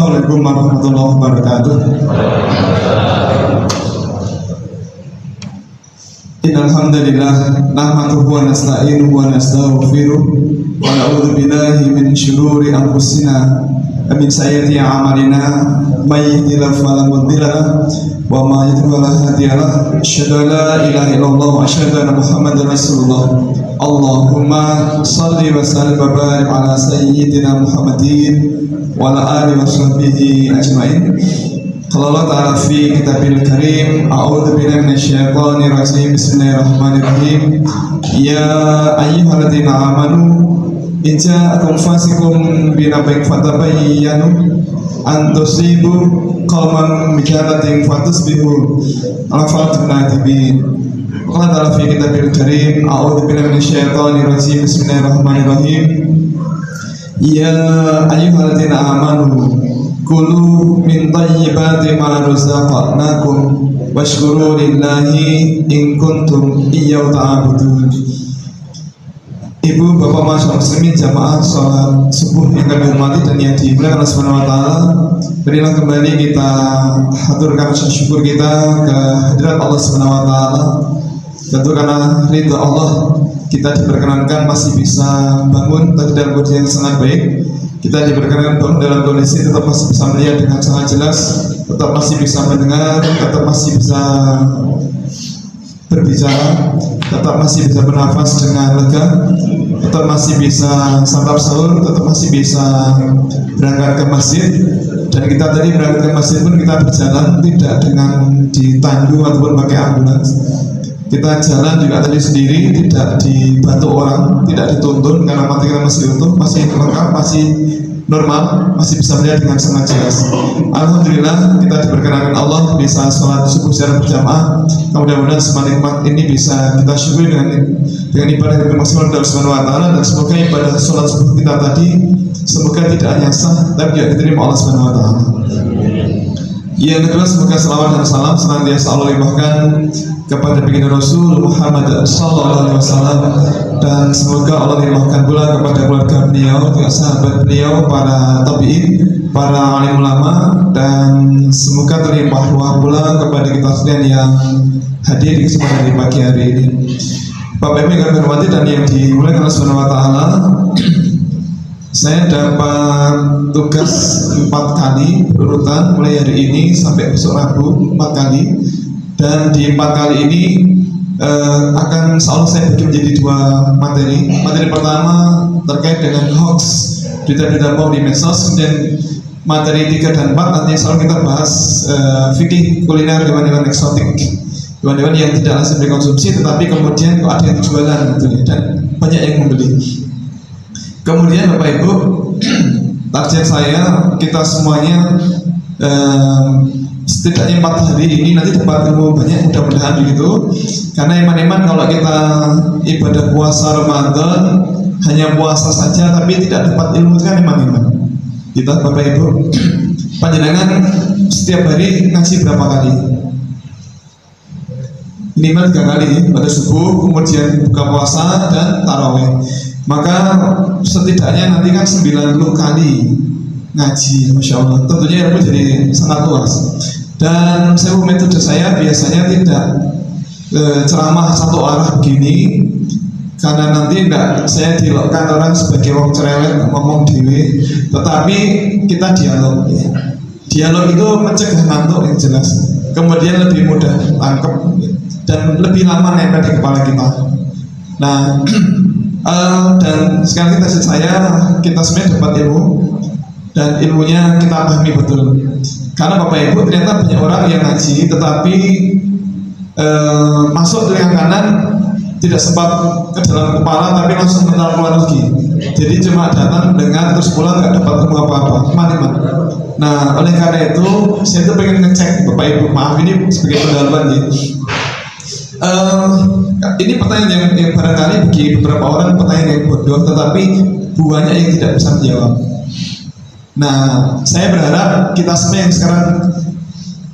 Assalamualaikum warahmatullahi wabarakatuh. Innal hamdalillah nahmaduhu wa nasta'inuhu wa nastaghfiruh wa na'udzu billahi min shururi anfusina wa min sayyiati a'malina may yahdihillahu fala mudilla lahu wa may yudlil fala hadiya lahu asyhadu an la ilaha illallah wa asyhadu anna muhammadar rasulullah. Allahumma shalli wa sallim wa barik ala sayyidina Muhammadin wa ala alihi wa sahbihi ajma'in. Qala Allah ta'ala fi kitabil karim, a'udzu billahi minasyaitonir rajim. Bismillahirrahmanirrahim. Ya ayyuhalladzina amanu in ja'akum fasiqun binaba'in fatabayyanu an tusibu qauman bijahalatin fatusbihu ala fa'atin nadibin. Allah ta'ala fi kitabil karim, a'udzu billahi minasyaitonir rajim. Bismillahirrahmanirrahim. Ya ayyuhalladzina amanu kulu min thayyibati ma razaqnakum washkuru lillahi in kuntum iyyahu ta'budun. Ibu, bapak, masyarakat muslimin, jamaah sholat subuh yang kami hormati dan yang dimuliakan Allah Subhanahu wa taala, berilah kembali kita haturkan rasa syukur kita ke hadirat Allah Subhanahu wa taala. Tentu karena ridha Allah kita diperkenankan masih bisa bangun dalam kondisi yang sangat baik. Kita diperkenankan bangun dalam kondisi tetap masih bisa melihat dengan sangat jelas, tetap masih bisa mendengar, tetap masih bisa berbicara, tetap masih bisa bernafas dengan lega, tetap masih bisa santap sahur, tetap masih bisa berangkat ke masjid. Dan kita tadi berangkat ke masjid pun kita berjalan tidak dengan ditandu ataupun pakai ambulans. Kita jalan juga tadi sendiri, tidak dibantu orang, tidak dituntun, karena mata kita masih utuh, masih lengkap, masih normal, masih bisa melihat dengan sangat jelas. Alhamdulillah kita diperkenankan Allah bisa sholat subuh secara berjamaah. Mudah-mudahan semua nikmat ini bisa kita syukuri dengan ibadah yang maksimal dari Subhanahu wa taala, dan semoga ibadah sholat subuh kita tadi semoga tidak hanya sah tapi juga diterima Allah Subhanahu wa taala. Yang kedua, semoga salawat dan salam senantiasa Allah limpahkan kepada baginda Rasul Muhammad sallallahu alaihi wasallam, dan semoga Allah limpahkan pula kepada keluarga beliau, juga sahabat beliau, para tabi'in, para alim ulama, dan semoga terlimpah ruah pula kepada kita sekalian yang hadir di kesempatan di pagi hari ini. Bapak Ibu yang kami hormati dan yang dimuliakan Allah Subhanahu wa taala, saya dapat tugas 4 kali berurutan mulai hari ini sampai besok Rabu, 4 kali. Dan di 4 kali ini akan selalu saya bagi menjadi 2 materi. Materi pertama terkait dengan hoax, berita-berita bohong di medsos. Kemudian materi 3 dan 4 nanti selalu kita bahas fikih kuliner hewan-hewan eksotik, hewan-hewan yang tidak langsung dikonsumsi tetapi kemudian kok ada yang jualan gitu ya, dan banyak yang membeli. Kemudian Bapak Ibu, target saya kita semuanya setidaknya 4 hari ini nanti dapat ilmu banyak, mudah-mudahan begitu. Karena iman-iman kalau kita ibadah puasa Ramadan hanya puasa saja tapi tidak dapat ilmu, itu kan iman-iman. Kita Bapak Ibu, panjenengan setiap hari ngaji berapa kali? Minimal 3 kali, pada subuh, kemudian buka puasa dan tarawih. Maka setidaknya nanti kan 90 kali ngaji, Masya Allah. Tentunya ilmu jadi sangat luas. Dan metode saya biasanya tidak ceramah satu arah begini, karena nanti enggak saya dilokkan orang sebagai wong cerewet ngomong dewe, tetapi kita dialog. Dialog itu mencegah ngantuk yang jelas, kemudian lebih mudah tangkap dan lebih lama nempel di kepala kita. Nah, dan sekali lagi kita sebenarnya dapat ilmu, dan ilmunya kita pahami betul. Karena Bapak Ibu ternyata banyak orang yang ngaji tetapi masuk telinga kanan tidak sempat ke dalam kepala tapi langsung mental keluar lagi. Jadi cuma datang dengar terus pulang nggak dapat ilmu apa-apa. Gimana? Nah, oleh karena itu saya tuh pengen ngecek Bapak Ibu, maaf ini sebagai pendalaman ya. Ini pertanyaan yang barangkali bagi beberapa orang pertanyaan yang bodoh, tetapi banyak yang tidak bisa menjawab. Nah, saya berharap kita semua yang sekarang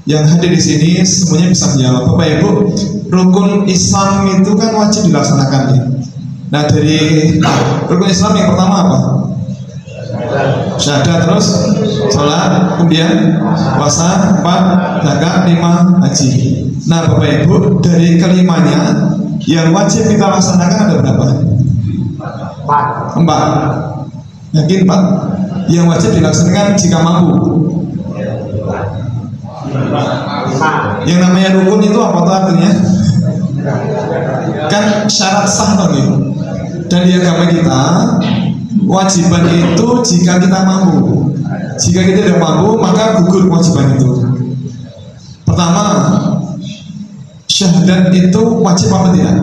yang hadir di sini semuanya bisa menjawab. Bapak Ibu, rukun Islam itu kan wajib dilaksanakan ya. Nah, dari rukun Islam yang pertama apa? syahadat, terus sholat, kemudian puasa, 4, zakat, 5, haji. Nah Bapak Ibu, dari kelimanya yang wajib kita laksanakan ada berapa? 4. Yakin 4? Yang wajib dilaksanakan jika mampu. Yang namanya rukun itu apa tuh artinya? Kan syarat sah nih. Dan di agama kita wajiban itu jika kita mampu. Jika kita tidak mampu maka gugur kewajiban itu. Pertama, syahadat itu wajib apa tidak?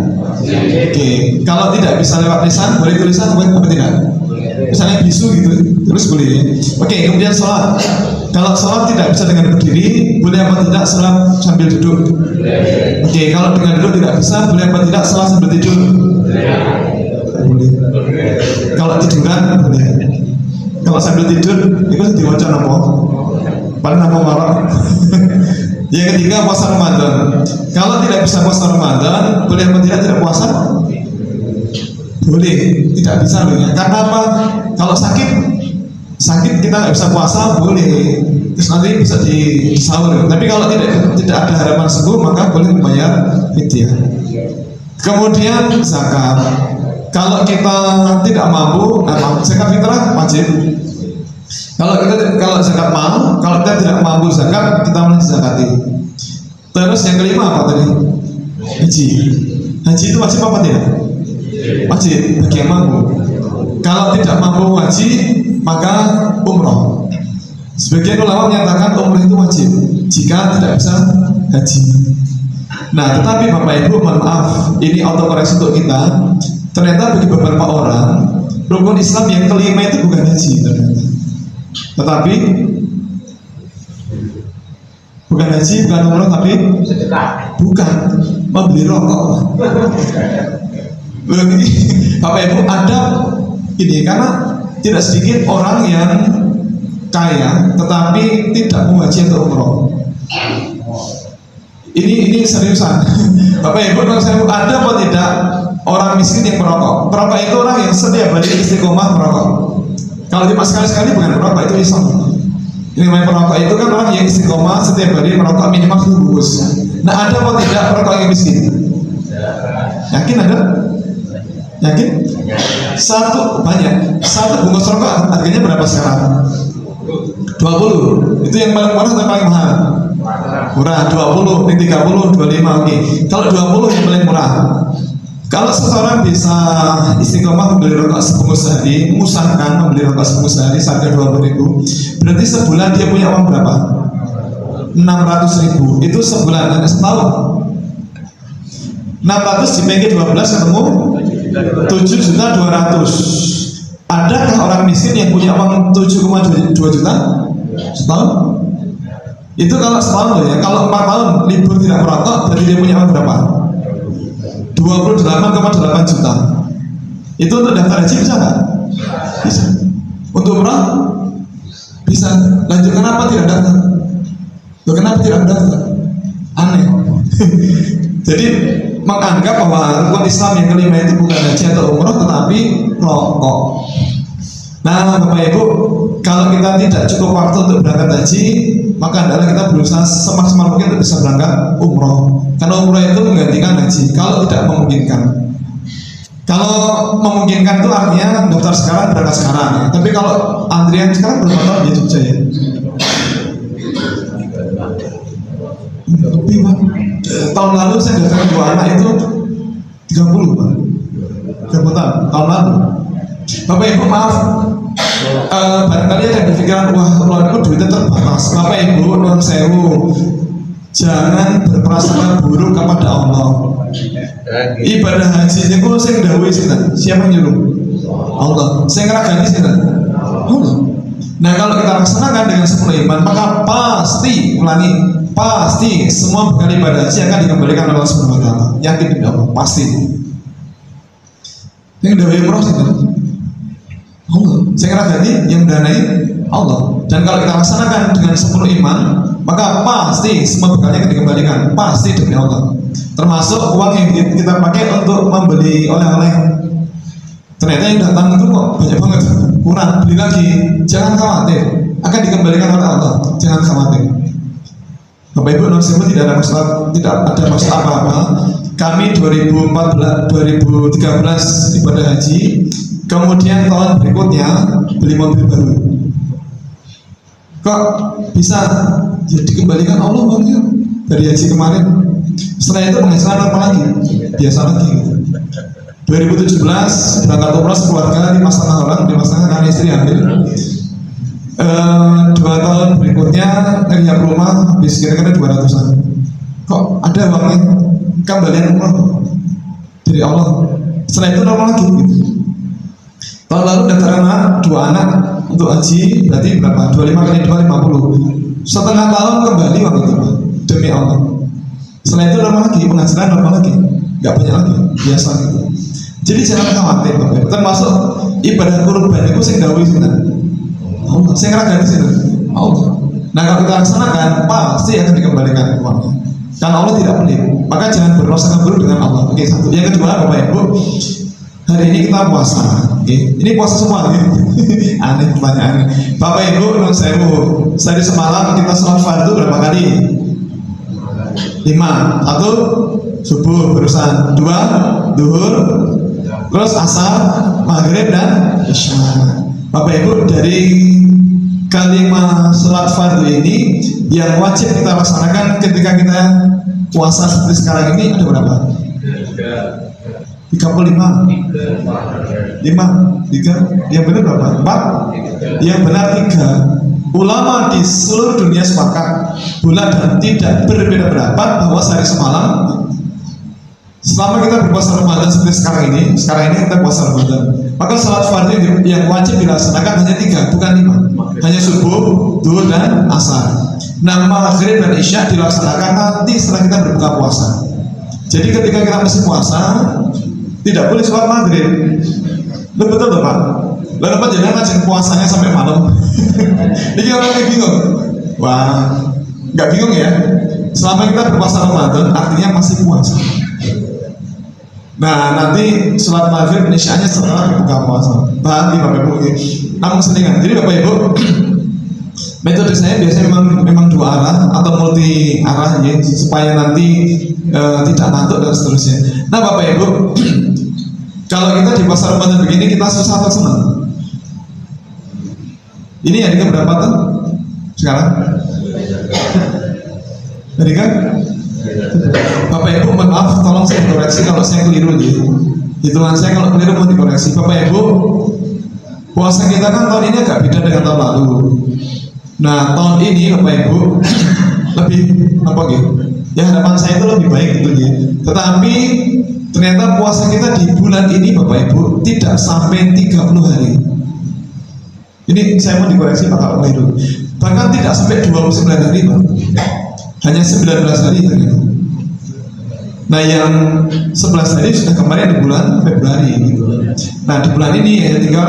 Oke. Kalau tidak bisa lewat lisan, boleh tulisan apa tidak? Misalnya bisu gitu, terus boleh. Oke, kemudian sholat. Kalau sholat tidak bisa dengan berdiri, boleh apa tidak sholat sambil duduk? Oke, kalau dengan duduk tidak bisa, boleh apa tidak sholat sambil tidur? Boleh. Kalau tiduran boleh. Kalau sambil tidur itu diwaca apa? Paling apa marah? Yang ketiga, puasa Ramadan. Kalau tidak bisa puasa Ramadan, boleh apa tidak puasa? Boleh, tidak bisa loh ya. Karena apa? Kalau sakit kita nggak bisa puasa, boleh. Terus nanti bisa di sahur. Tapi kalau tidak ada harapan sembuh, maka boleh membayar fidyah. Kemudian zakat. Kalau kita tidak mampu, zakat fitrah wajib. Kalau zakat mal, kalau kita tidak mampu zakat, kita mesti zakati. Terus yang kelima apa tadi? Haji. Haji itu wajib apa tidak? Wajib bagi yang mampu. Kalau tidak mampu haji, maka umroh. Sebagian ulama menyatakan umroh itu wajib jika tidak bisa haji. Nah, tetapi Bapak Ibu, mohon maaf, ini autokoreksi untuk kita. Ternyata bagi beberapa orang, rukun Islam yang kelima itu bukan haji ternyata. Tetapi bukan haji, bukan umroh, tapi bukan membeli rokok. Ini Bapak Ibu ada ini karena tidak sedikit orang yang kaya tetapi tidak mau haji atau umroh. Ini seriusan. Bapak Ibu, ada apa tidak orang miskin yang merokok? Perokok itu orang yang setiap hari istiqomah merokok. Kalau cuma sekali-sekali bukan merokok, itu Islam. Ini namanya perokok itu kan orang yang istiqomah setiap hari merokok minimal 1 bungkus. Nah, ada apa tidak perokok yang miskin? Yakin ada? Yakin? Banyak. 1 bungkus rokok harganya berapa sekarang? 20. Itu yang paling murah atau paling mahal? Murah. 20, 30, 25. Oke. Kalau 20 yang paling murah. Kalau seseorang bisa istiqomah membeli rokok sebungkus sehari, mengusahakan membeli rokok sebungkus sehari seharga 20.000, berarti sebulan dia punya uang berapa? 600.000. Itu sebulan, setahun. 600 dibagi 12 ketemu 7.200.000. Adakah orang miskin yang punya uang 7,2 juta setahun? Itu kalau setahun loh ya. Kalau 4 tahun libur tidak merokok, berarti dia punya uang berapa? 28,8 juta. Itu untuk daftar haji bisa nggak? Bisa. Untuk umrah bisa. Lanjut, kenapa tidak daftar? Kenapa tidak daftar? Aneh. Jadi menganggap bahwa rukun Islam yang kelima itu bukan haji atau umrah tetapi rokok. Nah Bapak Ibu, kalau kita tidak cukup waktu untuk berangkat haji, maka adalah kita berusaha semaksimal mungkin untuk bisa berangkat umroh. Karena umroh itu menggantikan haji. Kalau tidak memungkinkan, kalau memungkinkan itu artinya daftar sekarang, berangkat sekarang ya. Tapi kalau antrian sekarang berapa tahun di Jogja ya? Lebih Pak. Tahun lalu saya daftar 2 anak itu 30 Pak. 30 tahun lalu. Bapak Ibu maaf, barangkali ada pikiran, wah kalau itu duitnya terbatas. Bapak Ibu, non sewu, jangan berprasangka buruk kepada Allah. Ibadah haji itu saya dahului siapa nyuruh? Allah. Saya ngeragani sih Allah. Nah kalau kita laksanakan dengan sepenuh iman, maka pasti, ulangi, pasti semua bekal ibadah haji akan dikembalikan oleh Allah Subhanahu wa Ta'ala. Yakin tidak Allah? Pasti. Yang dahului umroh sih Allah. Saya kira jadi yang danai Allah. Dan kalau kita laksanakan dengan sepenuh iman, maka pasti semua bekalnya akan dikembalikan. Pasti demi Allah. Termasuk uang yang kita pakai untuk membeli oleh-oleh. Ternyata yang datang itu kok banyak banget, kurang, beli lagi. Jangan khawatir, akan dikembalikan oleh Allah. Jangan khawatir. Bapak Ibu non-Muslim tidak ada masalah apa-apa. Kami 2013 ibadah haji, kemudian tahun berikutnya beli mobil baru. Kok bisa ya dikembalikan Allah uangnya dari haji kemarin? Setelah itu penghasilan apa lagi? Biasa lagi gitu. 2017 berangkat umrah sekeluarga 5,5 orang, 5,5 kan istri ambil. 2 tahun berikutnya ngelihat rumah habis kira-kira 200-an. Kok ada uangnya? Kembalian umrah dari Allah. Setelah itu normal lagi gitu. Tahun lalu daftar anak 2 anak untuk haji, berarti berapa? 25 kali 2 50. Setengah tahun kembali uang itu demi Allah. Setelah itu normal lagi, penghasilan normal lagi, nggak banyak lagi, biasa gitu. Jadi jangan khawatir Bapak. Termasuk ibadah kurban itu sing dawuh sinten? Allah. Sing ngragani sinten? Allah. Nah kalau kita laksanakan pasti akan dikembalikan uangnya. Karena Allah tidak pelit. Maka jangan berprasangka buruk dengan Allah. Oke, satu. Yang kedua Bapak Ibu, hari ini kita puasa. Oke, ini puasa semua nih. Aneh pertanyaannya. Bapak Ibu, menurut saya dari semalam kita sholat fardu berapa kali? 5. 1 subuh berusan, 2 duhur, terus asar, maghrib dan isya. Bapak Ibu, dari kelima sholat fardu ini yang wajib kita laksanakan ketika kita puasa seperti sekarang ini ada berapa? 35. 5. 3. Yang benar berapa? 4. Yang benar 3. Ulama di seluruh dunia sepakat bulat dan tidak berbeda pendapat bahwa sehari semalam selama kita berpuasa Ramadan seperti sekarang ini kita puasa Ramadan, maka salat fardu yang wajib dilaksanakan hanya 3, bukan 5. Hanya subuh, duhur dan asar. Nah, maghrib dan isya dilaksanakan nanti setelah kita berbuka puasa. Jadi ketika kita masih puasa tidak boleh sholat maghrib. Betul Pak? Lalu Pak jangan ngajin puasanya sampai malam. Ini orang kayak bingung. Wah, nggak bingung ya? Selama kita berpuasa Ramadan artinya masih puasa. Nah nanti sholat maghrib isyanya setelah berbuka puasa. Paham Bapak Ibu? Namun selingan. Jadi Bapak Ibu, metode saya biasanya memang 2 arah atau multi arah ya, supaya nanti tidak ngantuk dan seterusnya. Nah Bapak Ibu, kalau kita di puasa Ramadan begini kita susah atau senang? Ini hari keberapa tuh sekarang? Jadi kan? Bapak Ibu mohon maaf, tolong saya koreksi kalau saya keliru gitu. Hitungan saya kalau keliru mau dikoreksi. Bapak Ibu, puasa kita kan tahun ini agak beda dengan tahun lalu. Nah tahun ini Bapak Ibu lebih apa gitu? Ya harapan saya itu lebih baik gitu ya. Tetapi ternyata puasa kita di bulan ini Bapak Ibu tidak sampai 30 hari. Ini saya mau dikoreksi Pak kalau keliru. Bahkan tidak sampai 29 hari Pak. Hanya 19 hari ternyata. Nah yang 11 hari sudah kemarin di bulan Februari gitu. Nah di bulan ini ya tinggal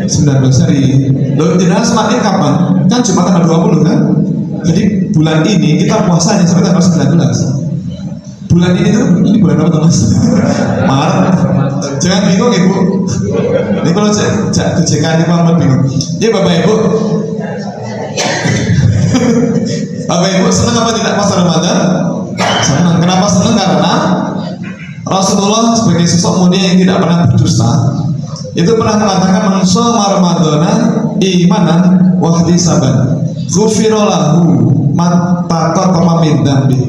19 hari. Lalu tidak selatnya kapan? Kan cuma tanggal 20 kan? Jadi bulan ini kita puasanya sampai tanggal 19. Bulan ini tuh, ini bulan apa Mas? Maret. Jangan bingung Ibu. Ini kalau kejekan ini Pak bingung. Ya Bapak Ibu. Bapak Ibu senang apa tidak puasa Ramadan? Senang. Kenapa senang? Karena Rasulullah sebagai sosok mulia yang tidak pernah berdusta itu pernah mengatakan man shoma ramadhana imanan wa ihtisaban ghufira lahu ma taqaddama min dzambi.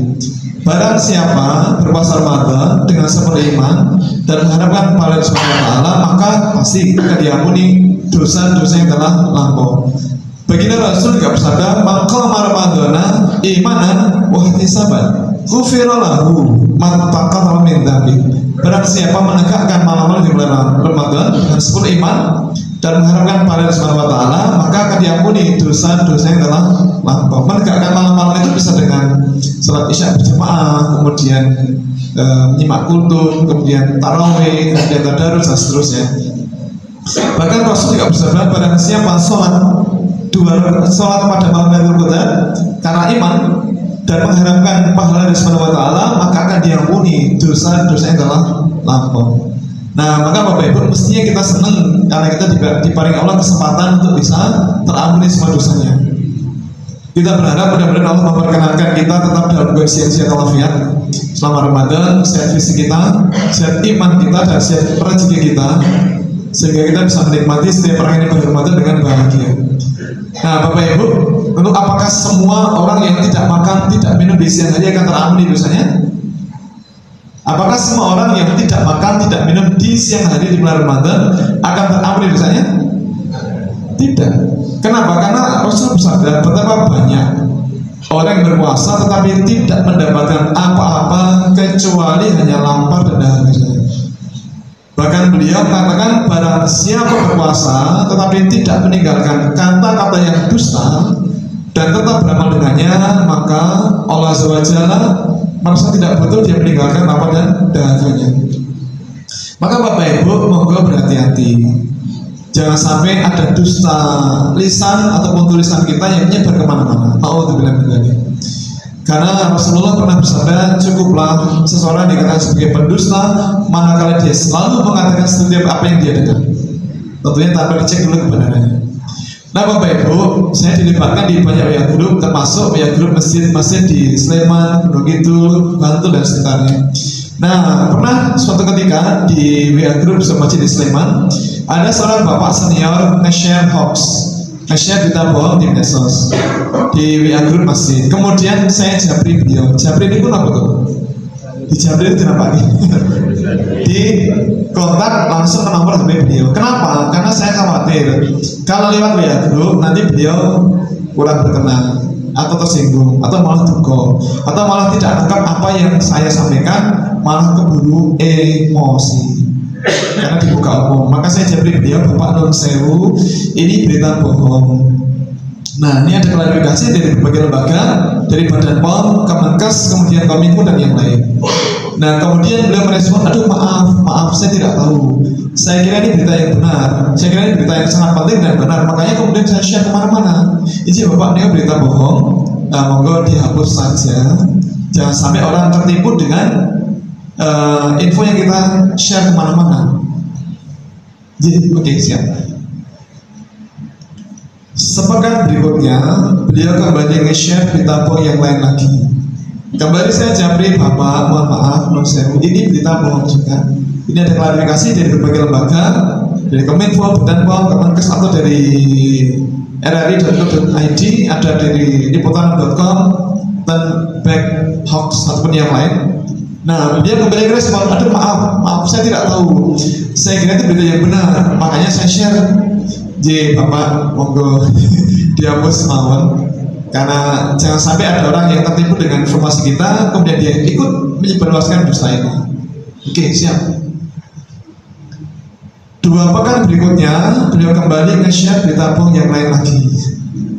Barang siapa berpuasa Ramadan dengan sepenuh iman dan mengharapkan pahala Subhanahu wa taala, maka pasti akan diampuni dosa-dosa yang telah lampau. Baginda Rasul juga bersabda, "Man qama ramadhana imanan wa ihtisaban ghufira lahu ma taqaddama min dzambi." Barang siapa menegakkan malam-malam di bulan Ramadan dengan sepenuh iman dan mengharapkan pahala Subhanahu wa taala, maka akan diampuni dosa-dosa yang telah lampau. Menegakkan malam-malam itu bisa dengan salat isya berjamaah, kemudian nyimak kultum, kemudian tarawih, kemudian tadarus dan seterusnya. Bahkan Rasul juga bersabda, barang siapa sholat pada malam Lailatul Qadar karena iman dan mengharapkan pahala dari Subhanahu wa taala, maka akan diampuni dosa-dosa yang telah lampau. Nah, maka Bapak Ibu mestinya kita senang karena kita diparingi Allah kesempatan untuk bisa terampuni semua dosanya. Kita berharap mudah-mudahan Allah memperkenankan kita tetap dalam kondisi yang sehat walafiat selama Ramadan, sehat fisik kita, sehat iman kita, dan sehat rezeki kita, sehingga kita bisa menikmati setiap orang yang Ramadan dengan bahagia. Nah, Bapak Ibu, untuk apakah semua orang yang tidak makan, tidak minum di siang hari akan terampuni dosanya? Apakah semua orang yang tidak makan, tidak minum di siang hari di bulan Ramadan akan terampuni dosanya? Tidak. Kenapa? Karena Rasul bersabda betapa banyak orang yang berpuasa tetapi tidak mendapatkan apa-apa kecuali hanya lapar dan dahaga saja. Bahkan beliau katakan barang siapa berpuasa tetapi tidak meninggalkan kata-kata yang dusta dan tetap beramal dengannya, maka Allah SWT merasa tidak betul dia meninggalkan lapar dan dahaganya. Maka Bapak Ibu monggo berhati-hati, jangan sampai ada dusta lisan ataupun tulisan kita yang menyebar kemana-mana. Nauzubillah min dzalik. Karena Rasulullah pernah bersabda, cukuplah seseorang dikatakan sebagai pendusta manakala dia selalu mengatakan setiap apa yang dia dengar, tentunya tanpa dicek dulu kebenarannya. Nah Bapak Ibu, saya dilibatkan di banyak WA group, termasuk WA group masjid-masjid di Sleman, Gunung Kidul, Bantul dan sekitarnya. Nah, pernah suatu ketika di WA group masjid di Sleman, ada seorang bapak senior nge-share hoax, nge-share berita bohong di medsos, di WA group masjid. Kemudian saya japri beliau. Japri ini pun apa tuh? Di japri itu kenapa? Di kontak langsung ke nomor HP beliau. Kenapa? Karena saya khawatir kalau lewat WA group nanti beliau kurang berkenan atau tersinggung atau malah duka atau malah tidak nangkap apa yang saya sampaikan, malah keburu emosi karena dibuka umum. Maka saya japri beliau, Bapak Nun Sewu, ini berita bohong. Nah, ini ada klarifikasi dari berbagai lembaga, dari Badan POM, Kemenkes, kemudian Kominfo dan yang lain. Nah, kemudian beliau merespon, aduh maaf, saya tidak tahu. Saya kira ini berita yang benar. Saya kira ini berita yang sangat penting dan benar. Makanya kemudian saya share kemana-mana. Izin Bapak, ini berita bohong. Nah, monggo dihapus saja. Jangan sampai orang tertipu dengan info yang kita share kemana-mana. Jadi, oke, siap. Sepekan berikutnya, beliau kembali nge-share berita bohong yang lain lagi. Kembali saya japri, Bapak, mohon maaf, ini berita bohong juga. Ini ada klarifikasi dari berbagai lembaga, dari Kominfo, Badan POM, Kemenkes, atau dari rri.co.id, ada dari liputan.com, dan back hoax ataupun yang lain. Nah, dia kembali respon, aduh maaf, saya tidak tahu. Saya kira itu berita yang benar, makanya saya share. Jadi Bapak monggo dihapus mawon, karena jangan sampai ada orang yang tertipu dengan informasi kita kemudian dia ikut menyebarluaskan dusta ini. Oke, siap. 2 pekan berikutnya beliau kembali nge-share berita bohong yang lain lagi.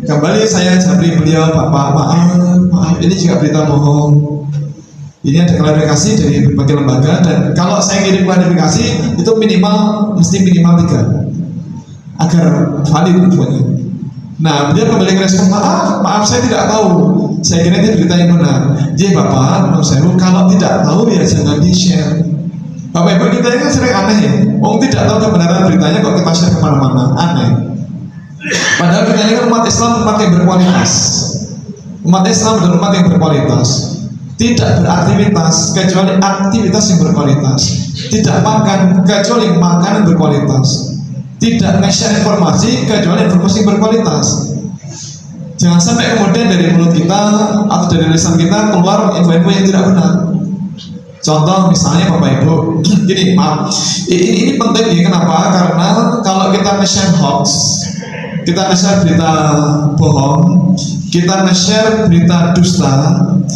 Kembali saya japri beliau, Bapak maaf, ini juga berita bohong. Ini ada klarifikasi dari berbagai lembaga, dan kalau saya kirim klarifikasi itu mesti minimal 3 agar valid infonya. Nah, dia kembali merespon, maaf saya tidak tahu. Saya kira ini berita yang benar. Jadi Bapak, menurut saya kalau tidak tahu ya jangan di-share. Bapak Ibu, kita ini kan sering aneh ya. Tidak tahu kebenaran beritanya kok kita share kemana-mana, aneh. Padahal kita ini kan umat Islam, umat yang berkualitas. Umat Islam adalah umat yang berkualitas. Tidak beraktivitas kecuali aktivitas yang berkualitas. Tidak makan kecuali makanan berkualitas. Tidak nge-share informasi kecuali informasi berkualitas. Jangan sampai kemudian dari mulut kita atau dari lisan kita keluar info-info yang tidak benar. Contoh misalnya Bapak Ibu, gini, maaf, ini penting ya. Kenapa? Karena kalau kita nge-share hoax, kita nge-share berita bohong, kita nge-share berita dusta,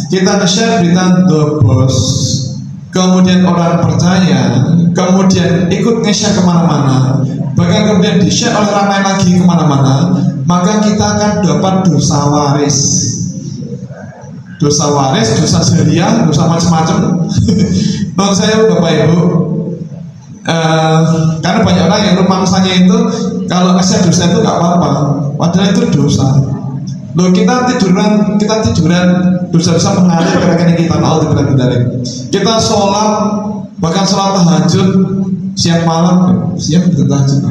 kita nge-share berita dobos, kemudian orang percaya, kemudian ikut nge-share kemana-mana, bahkan kemudian di-share oleh orang lain lagi kemana-mana, maka kita akan dapat dosa waris. Dosa waris, dosa jariah, dosa macam-macam. Menurut saya Bapak Ibu, karena banyak orang yang rumangsanya itu kalau nge-share dosa itu nggak apa-apa, padahal itu dosa. Loh, kita tiduran dosa-dosa mengalir ke rekening kita, naudzubillah min dzalik. Kita sholat, bahkan sholat tahajud siang malam, siang bertahajud.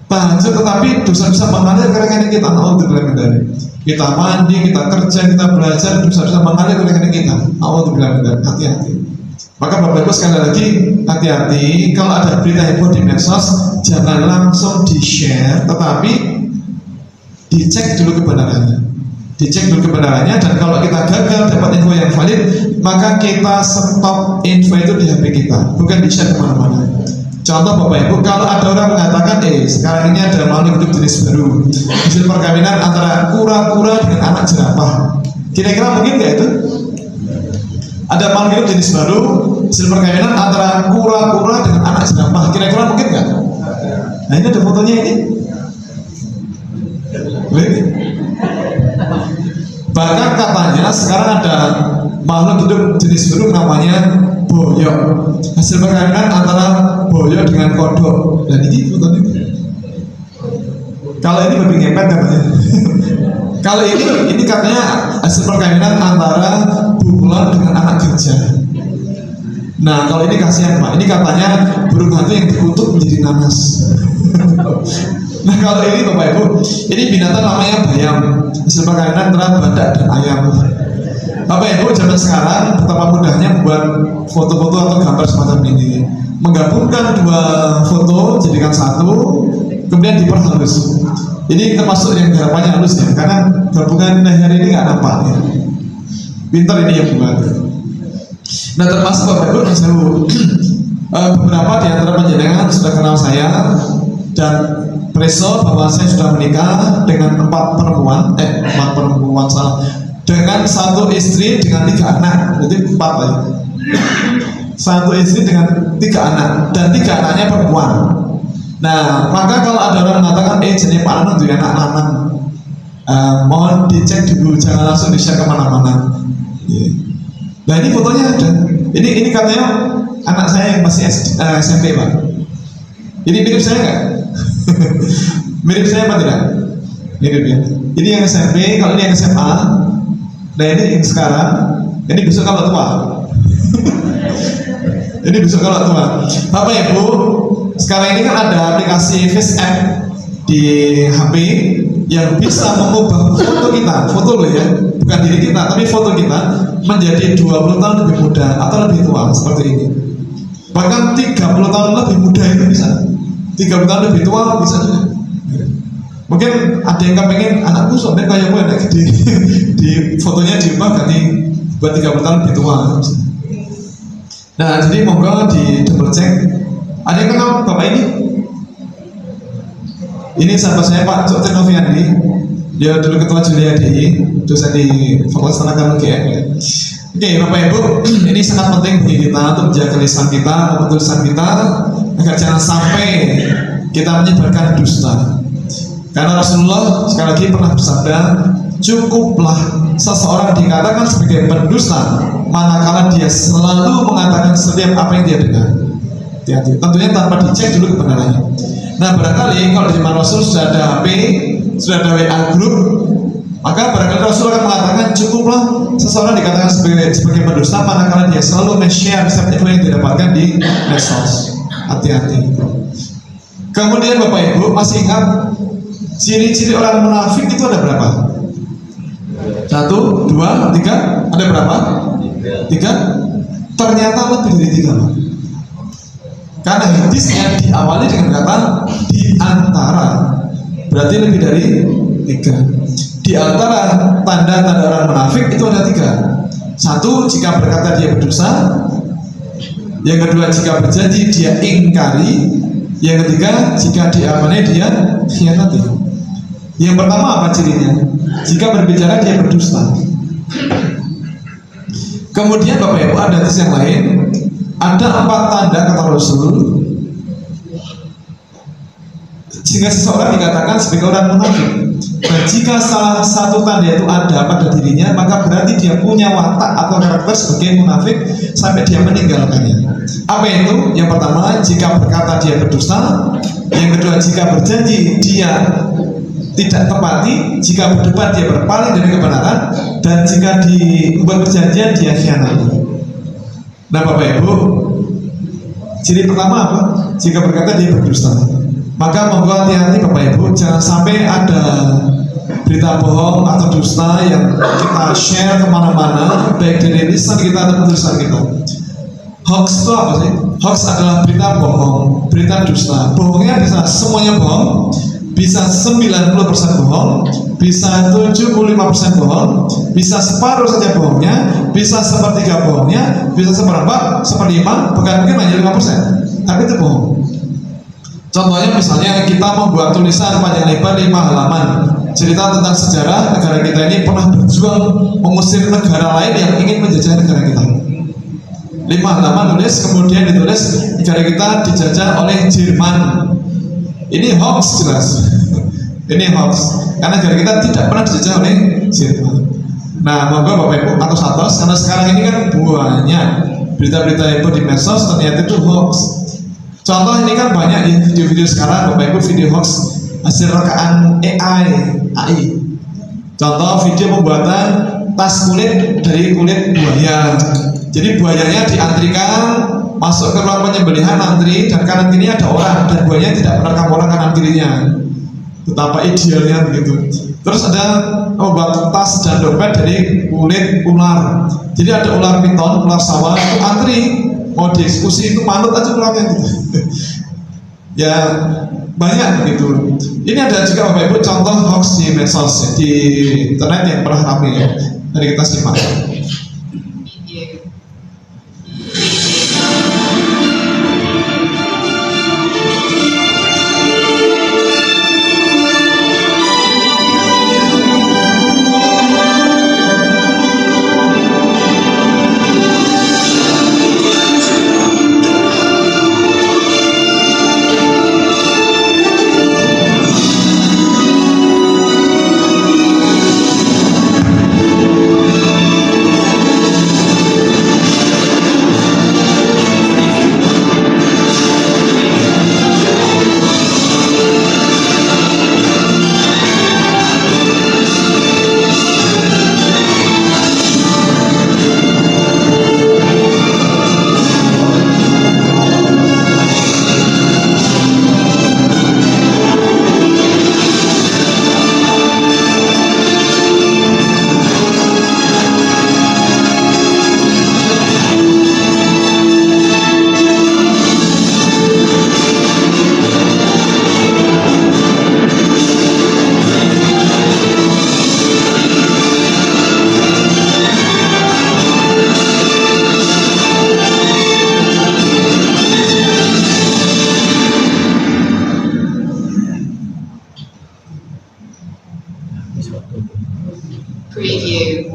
Tahajud tetapi dosa-dosa mengalir karena kita naudzubillah min dzalik. Kita mandi, kita kerja, kita belajar, dosa-dosa mengalir karena kita naudzubillah min dzalik. Hati-hati. Maka Bapak Ibu sekali lagi hati-hati kalau ada berita heboh di medsos, jangan langsung di-share, tetapi dicek dulu kebenarannya. Dicek dulu kebenarannya, dan kalau kita gagal dapat info yang valid, maka kita stop info itu di HP kita, bukan di-share kemana-mana. Contoh Bapak Ibu, kalau ada orang mengatakan sekarang ini ada makhluk hidup jenis baru, hasil perkawinan antara kura-kura dengan anak jerapah, kira-kira mungkin nggak itu? Ada makhluk hidup jenis baru, hasil perkawinan antara kura-kura dengan anak jerapah, kira-kira mungkin nggak? Nah ini ada fotonya ini. Bahkan katanya sekarang ada makhluk hidup jenis baru namanya boyok, hasil perkawinan antara boyok dengan kodok. Dan ini fotonya. Kalau ini lebih ngepet katanya. Kalau ini katanya hasil perkawinan antara bunglon dengan anak gajah. Nah kalau ini kasihan Pak, ini katanya burung hantu yang dikutuk menjadi nanas. Nah kalau ini Bapak Ibu, ini binatang namanya bayam, hasil perkawinan antara badak dan ayam. Bapak Ibu zaman sekarang betapa mudahnya buat foto-foto atau gambar semacam ini, menggabungkan dua foto jadikan satu, kemudian diperhalus. Ini termasuk yang garapannya halus ya, karena gabungan leher ini nggak nampak ya. Pintar ini yang buat. Nah termasuk Bapak Ibu beberapa di antara panjenengan sudah kenal saya dan preso bahwa saya sudah menikah dengan 4 perempuan salah, dengan 1 istri dengan 3 anak, jadi 4 lagi. 1 istri dengan 3 anak dan 3 anaknya perempuan. Nah maka kalau ada orang mengatakan jenis Pak Anang itu anak lanang, mohon dicek dulu, jangan langsung di-share kemana-mana. Nah ini fotonya ada. Ini katanya anak saya yang masih SMP Pak. Ini mirip saya nggak? Mirip saya apa tidak? Mirip ya. Ini yang SMP, kalau ini yang SMA. Nah ini yang sekarang. Ini besok kalau tua. Ini besok kalau tua. Bapak Ibu, sekarang ini kan ada aplikasi Face App di HP yang bisa mengubah foto kita, foto loh ya, bukan diri kita, tapi foto kita menjadi 20 tahun lebih muda atau lebih tua seperti ini. Bahkan 30 tahun lebih muda itu bisa. 30 tahun lebih tua bisa juga. Mungkin ada yang pengen anakku sampai kayak gue anak gede, di fotonya diubah ganti buat 30 tahun lebih tua. Nah jadi monggo di double check. Ada yang kenal bapak ini? Ini sahabat saya Pak Dr. Noviandi, dia dulu ketua Julia DI, dosen di Fakultas Tenaga UGM. Oke Bapak Ibu, ini sangat penting bagi kita untuk menjaga lisan kita, maupun tulisan kita, agar jangan sampai kita menyebarkan dusta. Karena Rasulullah sekali lagi pernah bersabda, cukuplah seseorang dikatakan sebagai pendusta manakala dia selalu mengatakan setiap apa yang dia dengar. Hati-hati, tentunya tanpa dicek dulu kebenarannya. Nah barangkali kalau di zaman Rasul sudah ada HP, sudah ada WA group, maka barangkali Rasul akan mengatakan cukuplah seseorang dikatakan sebagai pendusta manakala dia selalu men-share setiap info yang didapatkan di medsos. Hati-hati. Kemudian Bapak Ibu masih ingat ciri-ciri orang munafik itu ada berapa? 1, 2, 3, ada berapa? 3. Ternyata lebih dari 3 Pak. Karena hadisnya diawali dengan kata di antara, berarti lebih dari 3. Di antara tanda-tanda orang munafik itu ada 3. 1, jika berkata dia berdosa. Yang kedua, jika berjanji dia ingkari. Yang ketiga, jika diamani dia khianati. Yang pertama apa cirinya? Jika berbicara dia berdusta. Kemudian Bapak Ibu ada hadis yang lain. Ada 4 tanda kata Rasul sehingga seseorang dikatakan sebagai orang munafik. Dan jika salah satu tanda itu ada pada dirinya, maka berarti dia punya watak atau karakter sebagai munafik sampai dia meninggalkannya. Apa itu? Yang pertama, jika berkata dia berdusta. Yang kedua, jika berjanji dia tidak tepati. Jika berdebat dia berpaling dari kebenaran. Dan jika dibuat perjanjian dia khianati. Nah Bapak Ibu, Ciri pertama apa? Jika berkata dia berdusta. Maka monggo hati-hati Bapak Ibu, jangan sampai ada berita bohong atau dusta yang kita share kemana-mana, baik dari lisan kita atau tulisan kita. Hoax itu apa sih? Hoax adalah berita bohong, berita dusta. Bohongnya bisa semuanya bohong, bisa 90% bohong, bisa 75% bohong, bisa separuh saja bohongnya, bisa sepertiga bohongnya, bisa seperempat, seperlima, bahkan mungkin hanya 5%. Tapi itu bohong. Contohnya misalnya kita membuat tulisan panjang lebar 5 halaman cerita tentang sejarah negara kita ini pernah berjuang mengusir negara lain yang ingin menjajah negara kita. 5 halaman tulis, kemudian ditulis negara kita dijajah oleh Jerman. Ini hoax jelas. Ini hoax karena negara kita tidak pernah dijajah oleh Jerman. Nah, moga Bapak Ibu atau satos, karena sekarang ini kan banyak berita-berita itu di medsos ternyata itu hoax. Contoh ini kan banyak di video-video sekarang Bapak Ibu, video hoax hasil rekaan AI. Contoh video pembuatan tas kulit dari kulit buaya. Jadi buayanya diantrikan masuk ke ruang penyembelihan, antri, dan kanan kiri ada orang, dan buayanya tidak merekam orang kanan kirinya. Betapa idealnya begitu. Terus ada membuat tas dan dompet dari kulit ular. Jadi ada ular piton, ular sawah, itu antri mau dieksekusi, itu manut aja ularnya gitu. Ya banyak begitu. Ini ada juga Bapak Ibu contoh hoax di medsos, di internet yang pernah ramai ya. Mari kita simak. Preview.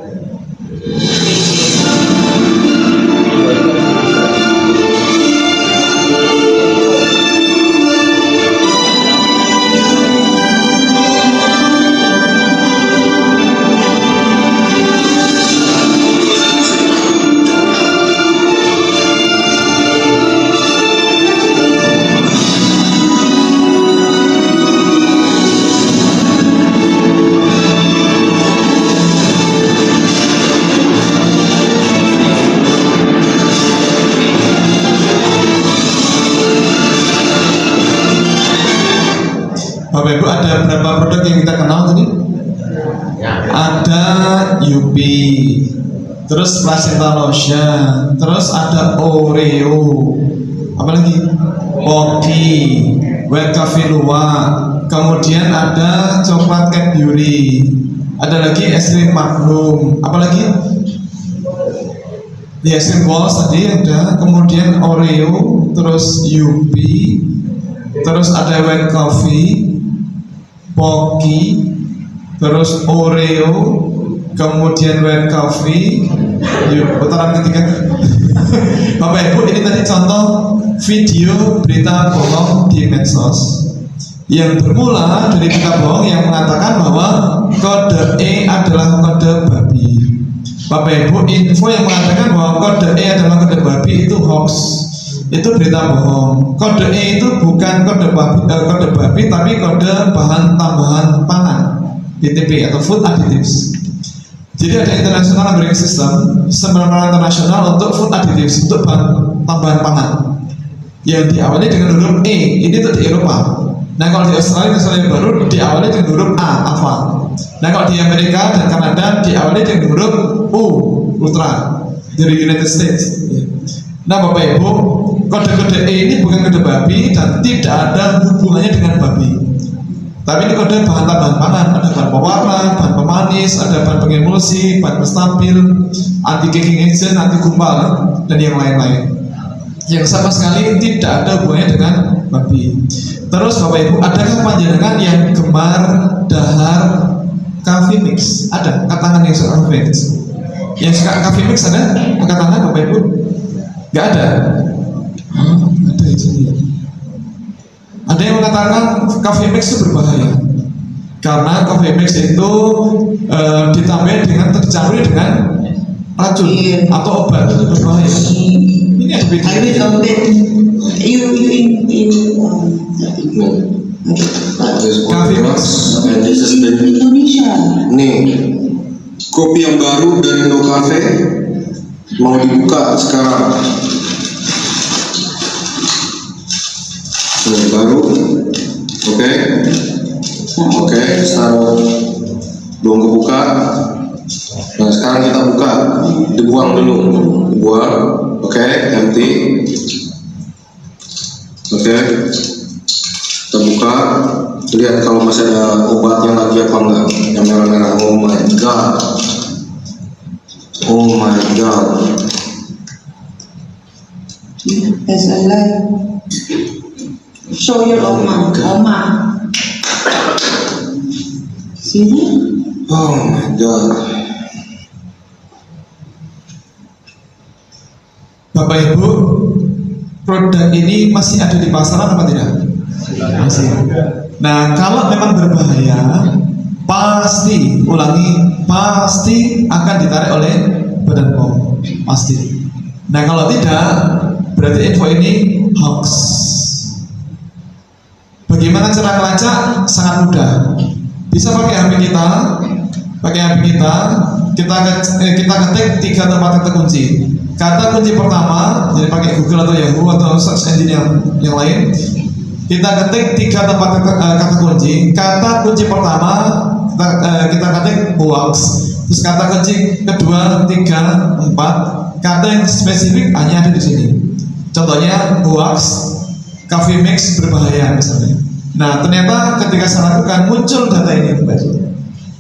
Bapak Ibu, ada berapa produk yang kita kenal tadi? Ada UP, terus placenta lotion, terus ada Oreo, apa lagi? Pocky, White Coffee Luwak, kemudian ada coklat Cadbury, ada lagi es krim Magnum, apa lagi? Di es krim Walls tadi ada, kemudian Oreo, terus UP, terus ada White Coffee, Pocky, terus Oreo, kemudian White Coffee. Yuk, putaran ketiga. Bapak Ibu, ini tadi contoh video berita bohong di medsos yang bermula dari berita bohong yang mengatakan bahwa kode E adalah kode babi. Bapak Ibu, info yang mengatakan bahwa kode E adalah kode babi itu hoax. Itu berita bohong. Kode E itu bukan kode babi, tapi kode bahan tambahan pangan, BTP atau food additives. Jadi ada International Labeling System, internasional untuk food additives, untuk bahan tambahan pangan. yang diawali dengan huruf E, ini tuh di Eropa. Nah kalau di Australia baru diawali dengan huruf A, alpha. Nah kalau di Amerika dan Kanada diawali dengan huruf U, ultra, dari United States. Nah Bapak Ibu, kode-kode E ini bukan kode babi dan tidak ada hubungannya dengan babi. Tapi ini kode bahan tambahan pangan, ada bahan pewarna, bahan pemanis, ada bahan pengemulsi, bahan penstabil, anti caking agent, anti gumpal, dan yang lain-lain. Yang sama sekali tidak ada hubungannya dengan babi. Terus Bapak Ibu, adakah panjenengan yang gemar dahar coffee mix? Ada? Angkat tangan yang suka coffee mix. Yang suka coffee mix ada? Angkat tangan Bapak Ibu. Gak ada? Ada itu dia. Ada yang mengatakan coffee mix itu berbahaya karena coffee mix itu ditambah dengan tercampur dengan racun atau obat, itu berbahaya. Ini ada beda. Coffee mix. Nih, kopi yang baru dari No Cafe mau dibuka sekarang. Nih, baru, oke, taruh, belum kebuka. Nah sekarang kita buka, dibuang dulu, buang, empty, kita buka, lihat kalau masih ada obatnya lagi apa enggak, yang merah-merah. Oh my god, As I like. Show your Oma. See that? oh my god. Bapak Ibu, produk ini masih ada di pasaran apa tidak? Masih. Nah, kalau memang berbahaya, pasti akan ditarik oleh Badan POM, pasti. Nah, kalau tidak, berarti info ini hoax. Bagaimana cara melacak? Sangat mudah. Bisa pakai HP kita, kita ketik 3 tempat kata kunci. Kata kunci pertama, jadi pakai Google atau Yahoo atau search engine yang lain. Kita ketik 3 tempat kata kunci. Kata kunci pertama kita ketik hoax. Terus kata kunci kedua, 3, 4. Kata yang spesifik hanya ada di sini. Contohnya hoax, coffee mix berbahaya misalnya. Nah ternyata ketika saya lakukan muncul data ini,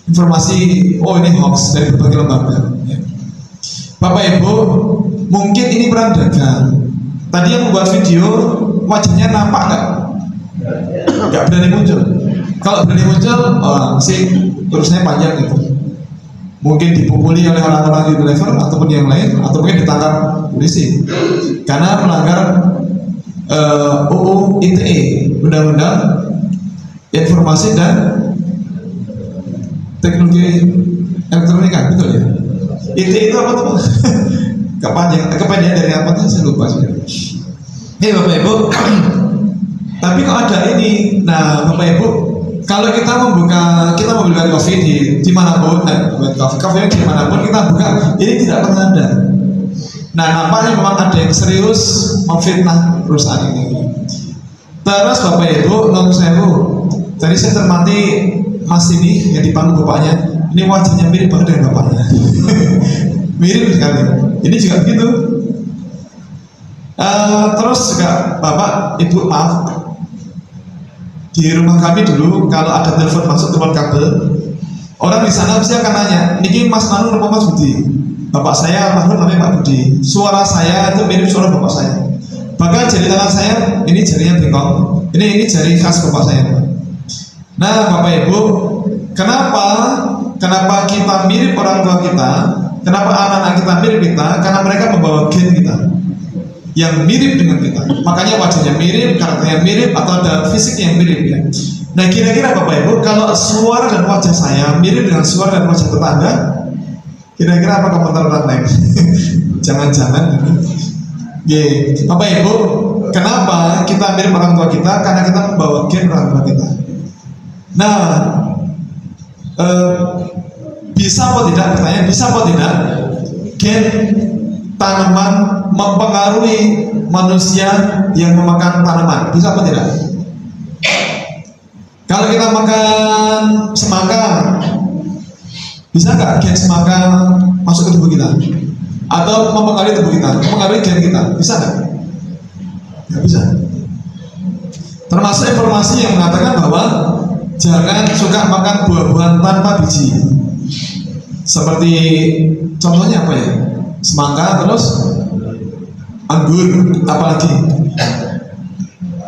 informasi ini hoax dari berbagai lembaga. Bapak Ibu, mungkin ini perang dagang. Tadi yang membuat video wajahnya nampak nggak? Nggak berani muncul. Kalau berani muncul, sih urusnya panjang gitu. Mungkin dipukuli oleh orang-orang Unilever ataupun yang lain, atau mungkin ditangkap polisi karena melanggar UU ITE, Undang-Undang Informasi dan Teknologi Elektronika, betul ya? ITE itu apa tuh? Kepanjangan dari apa tuh? Saya lupa sudah. Bapak Ibu, tapi kok ada ini? Nah, Bapak Ibu, kalau kita membelikan kopi di manapun, kopi di manapun kita buka, ini tidak pernah ada. Nah, nampaknya memang ada yang serius memfitnah perusahaan ini. Terus Bapak Ibu, non sewu, tadi saya cermati Mas ini yang dipanggil bapaknya, ini wajahnya mirip banget dengan bapaknya. Mirip sekali. Ini juga begitu. Terus juga Bapak, Ibu maaf, di rumah kami dulu kalau ada telepon masuk lewat kabel, orang di sana pasti akan nanya, ini Mas Manu apa Mas Budi? Bapak saya almarhum namanya Pak Budi. Suara saya itu mirip suara bapak saya. Bahkan jari tangan saya ini jarinya bengkok. Ini jari khas bapak saya. Nah, Bapak Ibu, kenapa kita mirip orang tua kita? Kenapa anak-anak kita mirip kita? Karena mereka membawa gen kita yang mirip dengan kita. Makanya wajahnya mirip, karakternya mirip, atau ada fisik yang mirip ya. Nah, kira-kira Bapak Ibu, kalau suara dan wajah saya mirip dengan suara dan wajah tetangga, kira-kira apa komentar orang lain? Jangan-jangan Bapak Ibu, kenapa kita mirip orang tua kita? Karena kita membawa gen orang tua kita. Nah, bisa apa tidak? Pertanyaan, bisa apa tidak? Gen tanaman mempengaruhi manusia yang memakan tanaman? Bisa apa tidak? Kalau kita makan semangka, bisa nggak gen semangka masuk ke tubuh kita? Atau mempengaruhi tubuh kita, mempengaruhi gen kita? Bisa nggak? Nggak bisa. Termasuk informasi yang mengatakan bahwa jangan suka makan buah-buahan tanpa biji. Seperti contohnya apa ya? Semangka, terus anggur, apalagi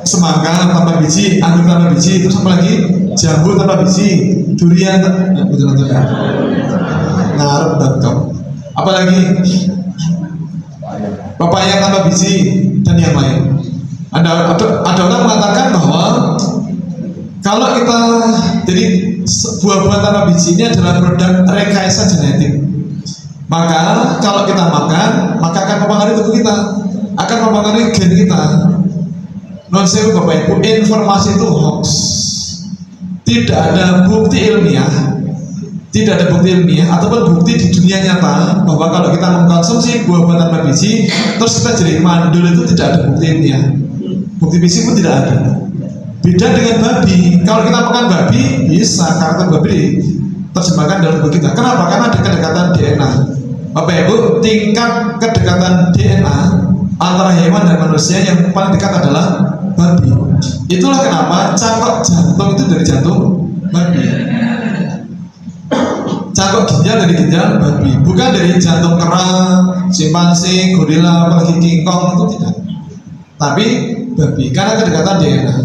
semangka tanpa biji, anggur tanpa biji, terus apalagi jambu tanpa biji, durian, ngarep dan kau. Apalagi papaya tanpa biji dan yang lain. Ada orang mengatakan bahwa kalau kita jadi buah-buahan tanpa biji ini adalah produk rekayasa genetik. Maka kalau kita makan, maka akan mempengaruhi tubuh kita, akan mempengaruhi gen kita. Non sewu Bapak Ibu, informasi itu hoax. Tidak ada bukti ilmiah, ataupun bukti di dunia nyata bahwa kalau kita mengkonsumsi buah-buahan tanpa biji, terus kita jadi mandul, itu tidak ada bukti ilmiah. Bukti fisik pun tidak ada. Beda dengan babi. Kalau kita makan babi, bisa karakter babi terjemahkan dalam tubuh kita. Kenapa? Karena ada kedekatan DNA. Bapak Ibu, tingkat kedekatan DNA antara hewan dan manusia yang paling dekat adalah babi. Itulah kenapa cangkok jantung itu dari jantung babi, cangkok ginjal dari ginjal babi, bukan dari jantung kera, simpanse, gorila, apalagi King Kong, itu tidak. Tapi babi, karena kedekatan DNA.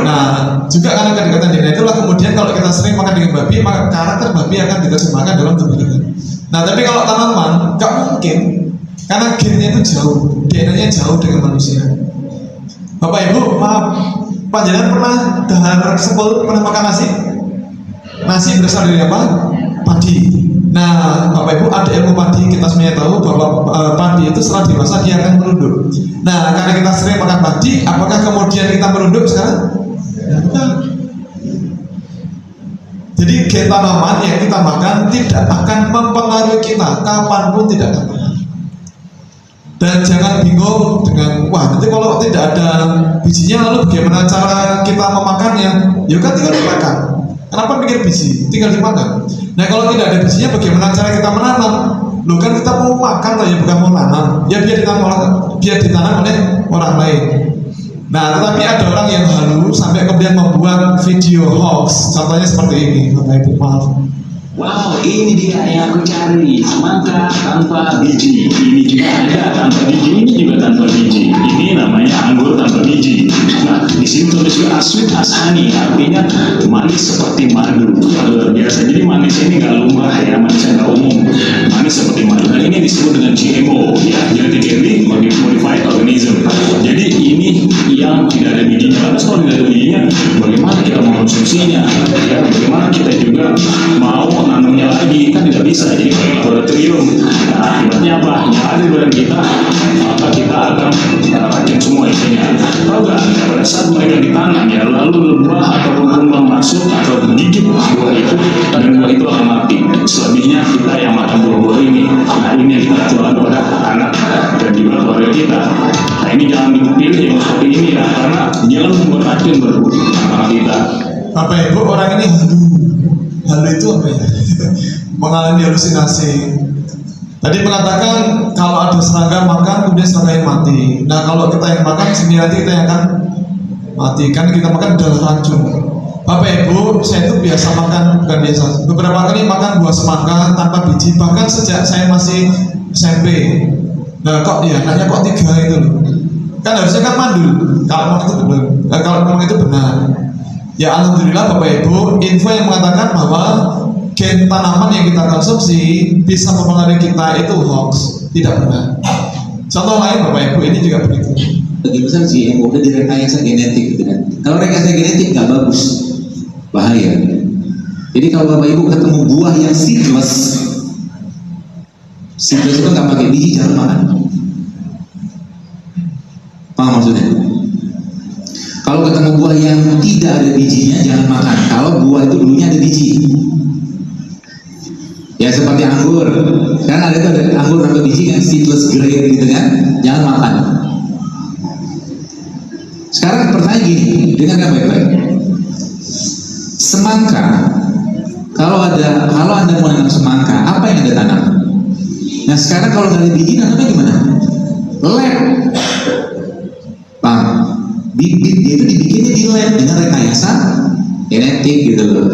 Nah, juga karena kedekatan DNA itulah kemudian kalau kita sering makan dengan babi, maka karakter babi akan diterjemahkan dalam tubuh kita. Nah, tapi kalau tanaman, gak mungkin, karena gennya itu jauh, DNA-nya jauh dengan manusia. Bapak Ibu, maaf, panjenengan pernah dahar sepul, pernah makan nasi? Nasi berasal dari apa? Padi. Nah, Bapak Ibu, ada ilmu padi, kita semuanya tahu bahwa padi itu setelah dimasak dia akan merunduk. Nah, karena kita sering makan padi, apakah kemudian kita merunduk sekarang? Ya, bukan. Jadi gen tanaman yang kita makan tidak akan mempengaruhi kita, kapanpun tidak akan pernah. Dan jangan bingung dengan, wah nanti kalau tidak ada bijinya lalu bagaimana cara kita memakannya? Ya kan tinggal dimakan. Kenapa mikir biji? Tinggal dimakan. Nah kalau tidak ada bijinya bagaimana cara kita menanam? Loh kan kita mau makan ya bukan mau nanam. Ya biar ditanam oleh orang lain. Nah tetapi ada orang yang halu sampai kemudian membuat video hoax. Contohnya seperti ini, Bapak Ibu, maaf. Wow, ini dia yang aku cari, semangka tanpa biji. Ini juga ada tanpa biji, ini juga tanpa biji. Ini namanya anggur tanpa biji. Nah, di sini tulis juga sweet as honey, artinya manis seperti madu. Luar biasa. Jadi manis ini nggak lumrah ya, manisnya nggak umum. Manis seperti madu. Dan ini disebut dengan GMO, ya, genetically modified organism. Jadi ini yang tidak ada bijinya. Lalu kalau tidak ada bijinya, bagaimana kita mengkonsumsinya? Ya, bagaimana kita juga mau nanamnya lagi, kan tidak bisa jadi laboratorium. Nah, akibatnya apa? Yang ada di badan kita, maka kita akan racun semua isinya. Tahu nggak? Pada saat mereka ditanam ya, lalu lebah ataupun kumbang masuk atau menggigit buah itu, dan buah itu akan mati. Selebihnya kita yang makan buah-buah ini. Nah, ini yang kita jualan kepada anak dan juga keluarga kita. Nah, ini jangan dipilih yang seperti ini ya, karena jangan membuat racun bersama kita. Bapak Ibu, orang ini halu itu apa ya? Mengalami halusinasi. Tadi mengatakan kalau ada serangga makan kemudian serangga yang mati. Nah kalau kita yang makan sini nanti kita yang akan mati karena kita makan adalah racun. Bapak Ibu, saya itu biasa makan, bukan biasa, beberapa kali makan buah semangka tanpa biji, bahkan sejak saya masih SMP. Nah kok ya, anaknya kok 3 itu loh. Kan harusnya kan mandul kalau memang itu benar. Nah, kalau memang itu benar. Ya alhamdulillah Bapak Ibu, info yang mengatakan bahwa gen tanaman yang kita konsumsi bisa mempengaruhi kita itu hoax, tidak benar. Contoh lain Bapak Ibu, ini juga begitu. Bagaimana sih yang udah direkayasa genetik gitu kan? Kalau rekayasa genetik nggak bagus, bahaya. Jadi kalau Bapak Ibu ketemu buah yang seedless itu nggak pakai biji, jangan makan. Paham maksudnya? Kalau ketemu buah yang tidak ada bijinya, jangan makan. Kalau buah itu dulunya ada biji, ya seperti anggur, Sekarang ada tuh ada anggur tanpa biji kan, seedless grape gitu kan, jangan makan. Sekarang pertanyaan gini, dengarkan baik-baik. Semangka, kalau Anda mau nanam semangka, apa yang Anda tanam? Nah sekarang kalau dari biji nanamnya gimana? Lab. Paham? Bibit dia itu dibikinnya di lab dengan rekayasa genetik gitu loh.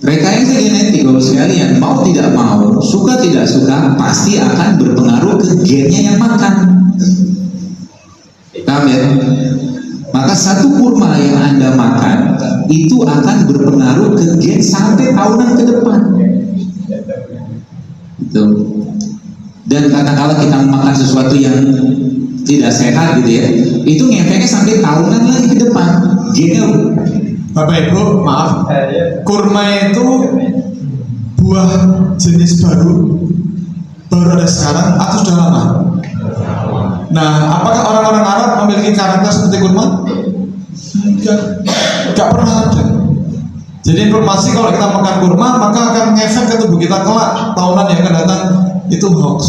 Rekayasa genetik Bapak sekalian, mau tidak mau, suka tidak suka, pasti akan berpengaruh ke gennya yang makan. Paham ya? Maka satu kurma yang Anda makan itu akan berpengaruh ke gen sampai tahunan ke depan. Gitu. Dan kadang-kala kita makan sesuatu yang tidak sehat gitu ya, itu ngefeknya sampai tahunan lagi ke depan. Gennya. Bapak Ibu, maaf, kurma itu buah jenis baru ada sekarang atau sudah lama? Nah, apakah orang-orang Arab memiliki karakter seperti kurma? Enggak pernah ada. Jadi informasi kalau kita makan kurma maka akan ngefek ke tubuh kita kelak tahunan yang akan datang, itu hoax.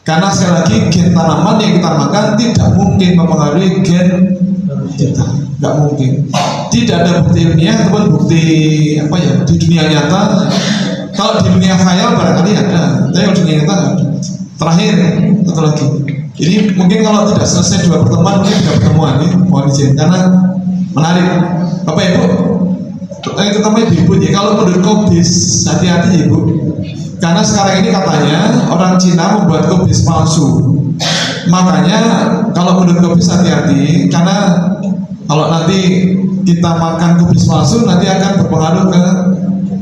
Karena sekali lagi gen tanaman yang kita makan tidak mungkin mempengaruhi gen kita, nggak mungkin. Tidak ada bukti ilmiah ataupun bukti apa ya di dunia nyata. Kalau di dunia khayal barangkali ada, tapi kalau di dunia nyata nggak ada. Terakhir, satu lagi. Jadi mungkin kalau tidak selesai 2 pertemuan mungkin tidak pertemuan ini, mohon izin karena menarik. Bapak Ibu, terutama ibu ya, kalau menurut Kobis hati-hati Ibu. Karena sekarang ini katanya orang Cina membuat kubis palsu. Makanya kalau menurut kubis hati-hati, karena kalau nanti kita makan kubis palsu nanti akan berpengaruh ke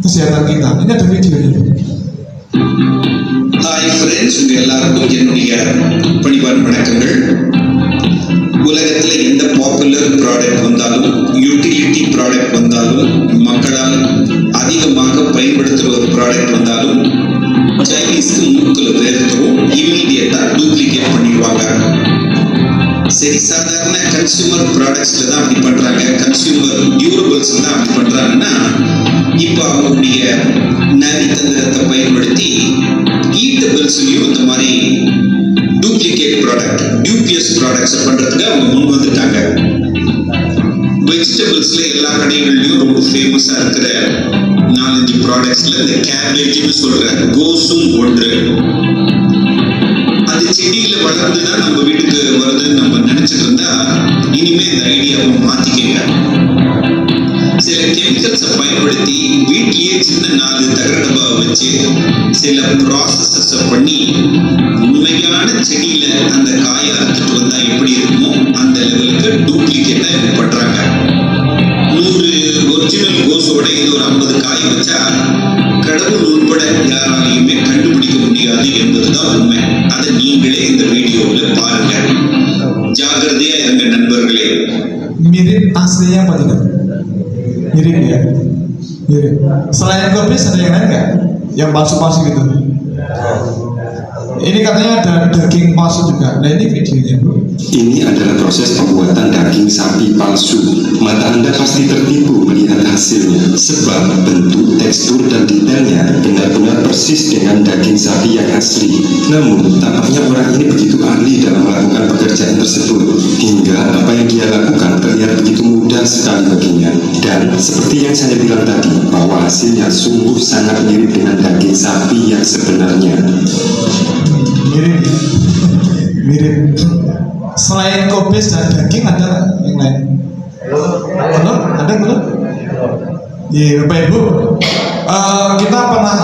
kesehatan kita. Ini ada videonya. Hi friends, உங்க எல்லாருக்கும் என்னுடைய பணிவான வணக்கங்கள். உலகத்தில் எந்த popular product வந்தாலும், utility product வந்தாலும், மக்களால் அதிகமாக பயன்படுத்துகிற ஒரு ப்ராடக்ட் வந்தாலும் சைனீஸ்க்கு மூக்கில் வேர்த்துரும், இமீடியட்டா டூப்ளிகேட் பண்ணிடுவாங்க. சரி, சாதாரண கன்சியூமர் ப்ராடக்ட்ஸ்ல தான் அப்படி பண்றாங்க, கன்சியூமர் டியூரபிள்ஸ் தான் அப்படி பண்றாங்கன்னா, இப்போ அவங்களுடைய நரித்தந்திரத்தை பயன்படுத்தி ஈட்டபிள்ஸ்லையும் இந்த மாதிரி டூப்ளிகேட் ப்ராடக்ட், டியூபியஸ் ப்ராடக்ட்ஸ் பண்றதுக்கு அவங்க முன் வந்துட்டாங்க. வெஜிடபிள்ஸ்ல எல்லா கடைகள்லயும் ரொம்ப ஃபேமஸா இருக்கிற 4-5 ப்ராடக்ட்ஸ்ல இந்த கேபேஜ்னு சொல்ற கோஸும் ஒன்று. அது செடியில வளர்ந்துதான் நம்ம வீட்டுக்கு வருதுன்னு நம்ம நினைச்சிட்டு இருந்தா இனிமே இந்த ஐடியாவை மாத்திக்கங்க. சில கெமிக்கல்ஸை பயன்படுத்தி வீட்டிலேயே சின்ன 4 தகர டப்பா வச்சு சில ப்ராசஸஸை பண்ணி உண்மையான செடியில அந்த காயை அறுத்துட்டு வந்தா எப்படி இருக்குமோ அந்த லெவலுக்கு டூப்ளிகேட்டா இவங்க பண்றாங்க. 100 ஒரிஜினல் கோஸோட இது ஒரு 50 காய் வச்சா கடவுள் உட்பட யாராலையுமே கண்டுபிடிக்க முடியாது என்பதுதான் உண்மை. அதை நீங்களே இந்த வீடியோவில் பாருங்க. ஜாகிரதையா இருங்க நண்பர்களே. Mirip aslinya apa tidak? Mirip ya? Mirip. Selain kubis ada yang lain nggak? Yang palsu-palsu gitu? Ini katanya ada daging palsu juga. Nah ini videonya bro. Ini adalah proses pembuatan daging sapi palsu. Mata Anda pasti tertipu melihat hasilnya, sebab bentuk, tekstur, dan detailnya benar-benar persis dengan daging sapi yang asli. Namun, tampaknya orang ini begitu ahli dalam melakukan pekerjaan tersebut, hingga apa yang dia lakukan terlihat begitu mudah sekali baginya. Dan seperti yang saya bilang tadi, bahwa hasilnya sungguh sangat mirip dengan daging sapi yang sebenarnya. Mirip. Mirip. Selain kubis dan daging ada yang lain? Belum? Ada belum? Iya, Bapak Ibu, kita pernah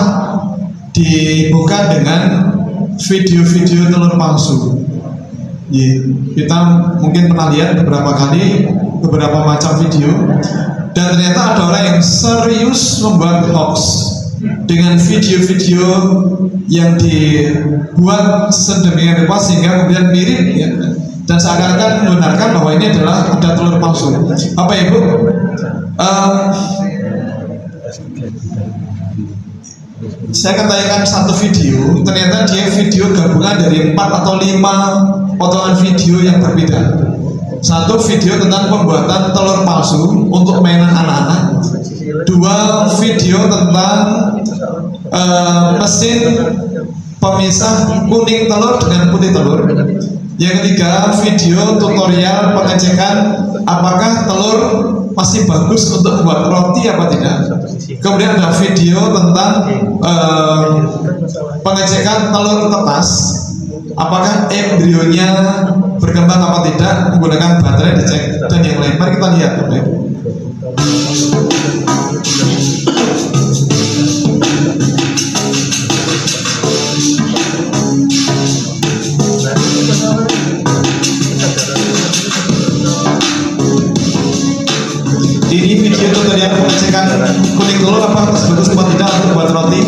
dibuka dengan video-video telur palsu. Iya, kita mungkin pernah lihat beberapa kali beberapa macam video, dan ternyata ada orang yang serius membuat hoax dengan video-video yang dibuat sedemikian rupa sehingga kemudian mirip ya, dan seakan-akan membenarkan bahwa ini adalah ada telur palsu. Bapak Ibu, saya akan tayangkan satu video, ternyata dia video gabungan dari 4 atau 5 potongan video yang berbeda. Satu video tentang pembuatan telur palsu untuk mainan anak-anak, 2 video tentang mesin pemisah kuning telur dengan putih telur. Yang ketiga, video tutorial pengecekan apakah telur masih bagus untuk buat roti apa tidak. Kemudian ada video tentang pengecekan telur tetas, apakah embrionya berkembang apa tidak, menggunakan baterai dicek dan yang lain. Mari kita lihat, Bapak Ibu. Ini video tutorial pengecekan kuning telur apa bagus apa tidak untuk buat roti.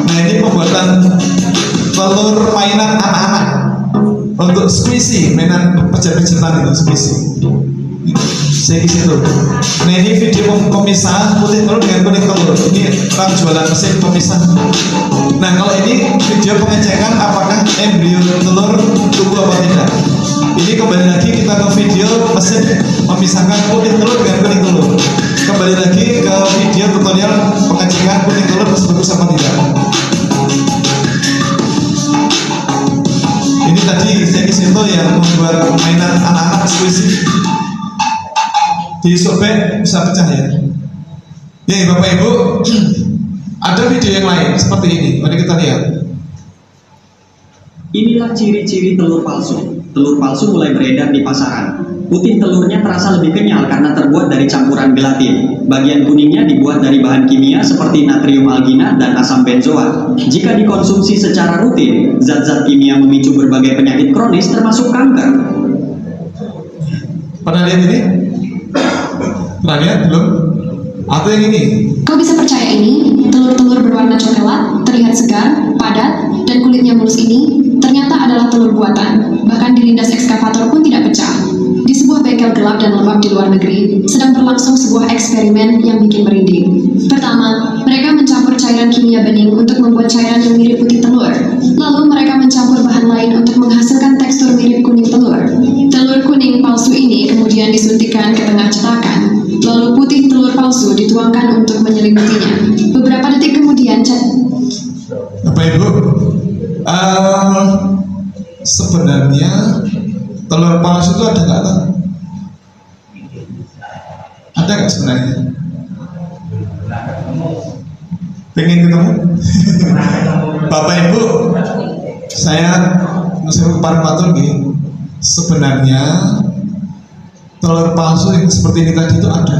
Nah, ini pembuatan telur mainan anak-anak untuk squishy, mainan pijat-pijatan itu squishy. Saya di situ. Nah, ini video pemisah putih telur dengan kuning telur. Ini orang jualan mesin pemisah. Nah, kalau ini video pengecekan apakah embrio telur tumbuh apa tidak. Ini kembali lagi kita ke video mesin memisahkan putih telur dengan kuning telur. Kembali lagi ke video tutorial pengecekan kuning telur bagus apa tidak. Ini tadi saya di situ yang membuat mainan anak-anak squishy. Disobek bisa pecah ya. Nih Bapak Ibu, ada video yang lain seperti ini. Mari kita lihat. Inilah ciri-ciri telur palsu. Telur palsu mulai beredar di pasaran. Putih telurnya terasa lebih kenyal karena terbuat dari campuran gelatin. Bagian kuningnya dibuat dari bahan kimia seperti natrium alginat dan asam benzoat. Jika dikonsumsi secara rutin, zat-zat kimia memicu berbagai penyakit kronis termasuk kanker. Pernah lihat ini? Pernah lihat belum? Atau yang ini? Kau bisa percaya ini, telur-telur berwarna coklat, terlihat segar, padat, dan kulitnya mulus ini ternyata adalah telur buatan. Bahkan dilindas ekskavator pun tidak pecah. Di sebuah bengkel gelap dan lembab di luar negeri, sedang berlangsung sebuah eksperimen yang bikin merinding. Pertama, mereka mencampur cairan kimia bening untuk membuat cairan yang mirip putih telur. Lalu mereka mencampur bahan lain untuk menghasilkan tekstur mirip kuning telur. Telur kuning palsu ini kemudian disuntikkan ke tengah cetakan. Lalu putih telur palsu dituangkan untuk menyelimutinya. Beberapa detik kemudian, Bapak Ibu, sebenarnya telur palsu itu ada nggak tahu? Ada nggak sebenarnya? Pengen ketemu? Bapak Ibu, saya musim parmatur gini. Sebenarnya telur palsu yang seperti ini tadi itu ada.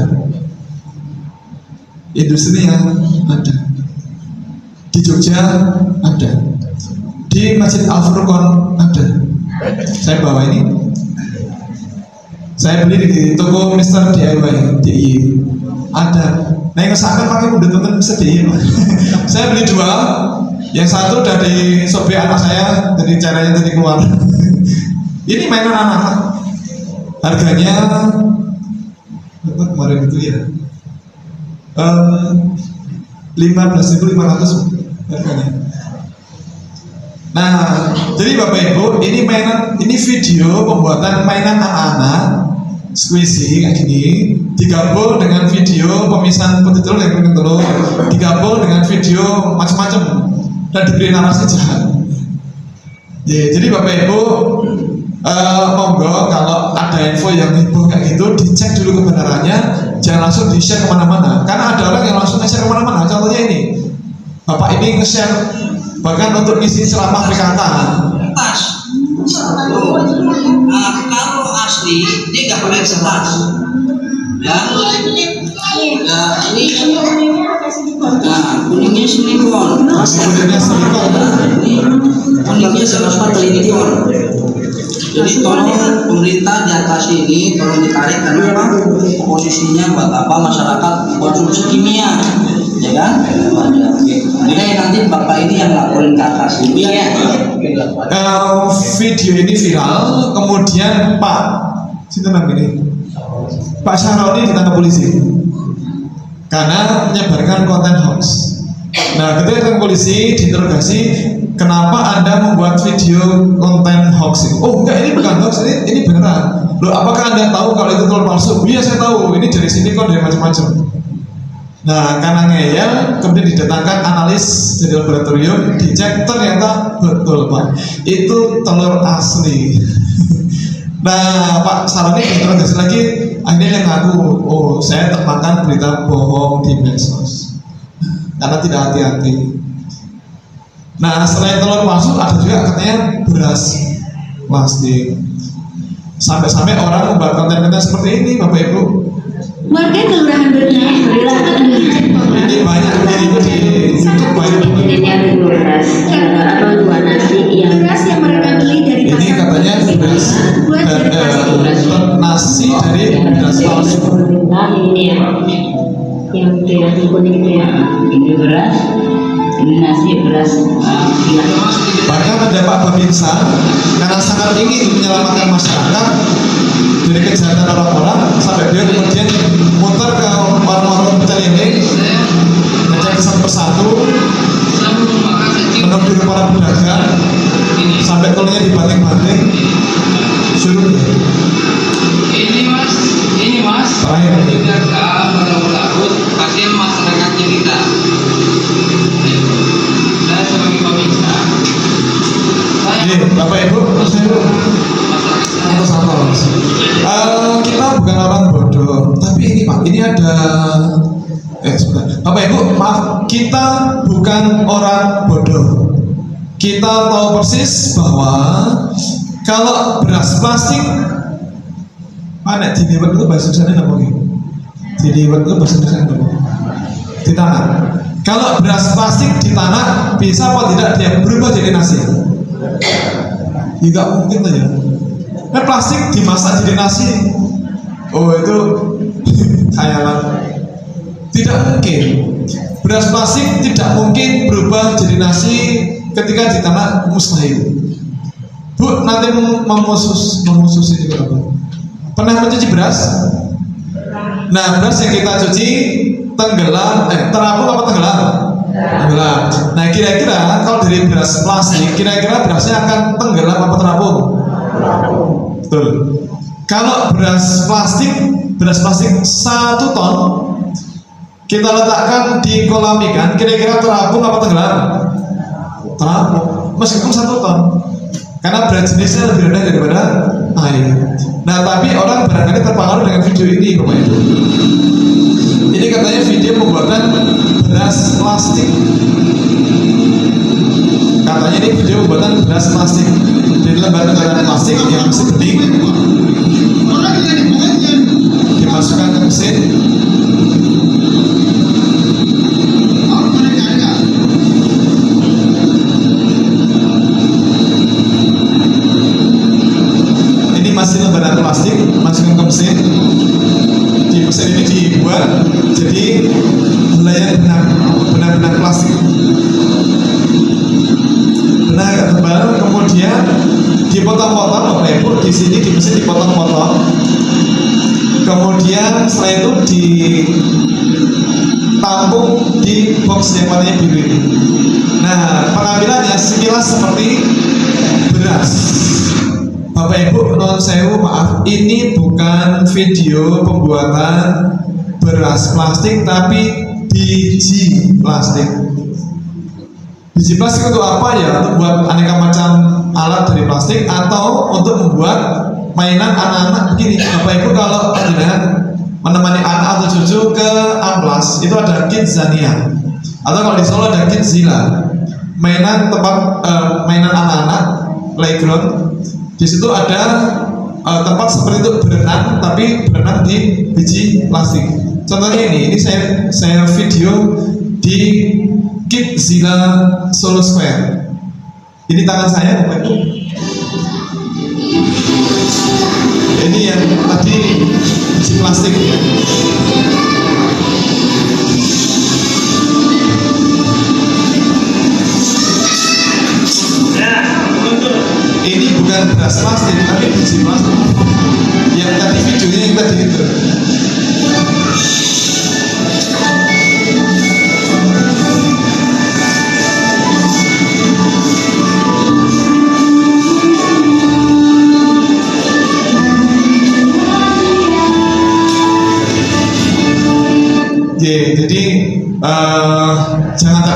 Industrinya ada. Di Jogja ada. Di Masjid Al-Furqon ada. Saya bawa ini. Saya beli di toko Mr. DIY DIY. Ada. Nah yang kesana pakai udah tonton Mr. DIY. Saya beli dua. Yang satu dari sobek anak saya, dari caranya tadi keluar. Ini mainan anak-anak. Harganya berapa kemarin itu ya? 15.500 harganya. Nah, jadi Bapak Ibu, ini mainan, ini video pembuatan mainan anak-anak squishy kayak gini, digabung dengan video pemisahan putih telur dan kuning telur, digabung dengan video macam-macam dan diberi narasi jahat. Ya, jadi Bapak Ibu, monggo kalau ada info yang heboh kayak gitu, dicek dulu kebenarannya, jangan langsung di-share kemana-mana. Karena ada orang yang langsung nge-share kemana-mana. Contohnya ini, Bapak ini nge-share bahkan untuk isi ceramah PKK. Kertas. Kalau asli dia nggak pakai kertas. Ya. Nah ini. Nah kuningnya silikon. Kuningnya silikon. Kuningnya 104 silikon. Jadi tolong pemerintah di atas ini tolong ditarik karena apa? Posisinya buat apa masyarakat konsumsi kimia, ya kan? Jadi nanti bapak ini yang laporin ke atas. Iya. Video ini viral, kemudian Pak, situ namanya Pak Syaroni ditangkap polisi karena menyebarkan konten hoax. Nah, ketika polisi diinterogasi, kenapa Anda membuat video konten hoax ini? Oh enggak, ini bukan hoax, ini beneran. Loh, apakah Anda tahu kalau itu telur palsu? Iya saya tahu, ini dari sini kok dari macam-macam. Nah, karena ngeyel, kemudian didatangkan analis dari laboratorium, dicek ternyata betul Pak, itu telur asli. Nah, Pak Saroni interogasi lagi, akhirnya dia ngaku, oh saya termakan berita bohong di medsos karena tidak hati-hati. Nah, selain telur palsu ada juga katanya beras plastik. Sampai-sampai orang membuat konten-konten seperti ini, Bapak Ibu. Warga Kelurahan Berkah sangat mengecek program. Ini banyak di YouTube banyak. Ini beras atau dua nasi yang mereka beli dari Ini katanya beras buat dari plastik. nasi dari beras palsu. Nah, ini ya, yang nasi kuning itu ya. Ini beras, ini nasi beras. Bahkan ada Pak Babinsa karena sangat ingin menyelamatkan masyarakat dari kejahatan orang-orang, sampai dia kemudian muter ke warung-warung pecel ini, ngecek satu persatu, menegur para pedagang, sampai telurnya dibanting-banting, suruh dia. Ini mas, Terakhir. tidak berlarut pasien masyarakatnya kita. Saya sebagai pemirsa, Ini Bapak Ibu, terus Ibu, kita bukan orang bodoh, tapi ini Pak, ini ada sebentar. Bapak Ibu, maaf, kita bukan orang bodoh. Kita tahu persis bahwa kalau beras plastik, mana diliwat itu bahasa Indonesia apa gitu? Diliwat itu bahasa Indonesia apa? Di tanah. Kalau beras plastik di tanah, bisa apa tidak dia berubah jadi nasi? Ya nggak mungkin lah ya. Nah, plastik dimasak jadi nasi, oh itu khayalan. Tidak mungkin. Beras plastik tidak mungkin berubah jadi nasi ketika di tanah, mustahil. Bu, nanti memusus ini berapa? Pernah mencuci beras? Nah, beras yang kita cuci tenggelam, terapung apa tenggelam? Tenggelam. Nah, kira-kira kalau dari beras plastik, kira-kira berasnya akan tenggelam apa terapung? Betul. Kalau beras plastik 1 ton kita letakkan di kolam ikan, kira-kira terapung apa tenggelam? Terapung. Meskipun 1 ton, karena berat jenisnya lebih rendah daripada air. Nah, tapi orang barangkali terpengaruh dengan video ini, Bapak Ibu. Ini katanya video pembuatan beras plastik. Katanya ini video pembuatan beras plastik. Jadi lembaran-lembaran plastik yang masih bening dimasukkan ke mesin. Ini masih lembaran plastik, masukkan ke mesin. Di mesin ini dibuat jadi helaian benang plastik. Benang tebal, kemudian dipotong-potong, Bapak Ibu, di sini di mesin dipotong-potong. Kemudian setelah itu ditampung di box yang warnanya biru ini. Nah, pengambilannya sekilas seperti beras. Bapak Ibu, non sewu, maaf, ini bukan video pembuatan beras plastik, tapi biji plastik. Biji plastik untuk apa ya? Untuk buat aneka macam alat dari plastik atau untuk membuat mainan anak-anak begini. Bapak Ibu kalau menemani anak atau cucu ke Amplas, itu ada Kidzania, atau kalau di Solo ada Kidzilla, mainan tempat mainan anak-anak, playground. Di situ ada tempat seperti itu berenang, tapi berenang di biji plastik. Contohnya ini saya video di Kidzilla Solo Square. Ini tangan saya, Bapak Ibu. Ini yang tadi biji plastik ya. Ini bukan beras plastik, tapi biji plastik. Yang tadi videonya yang tadi itu. Jadi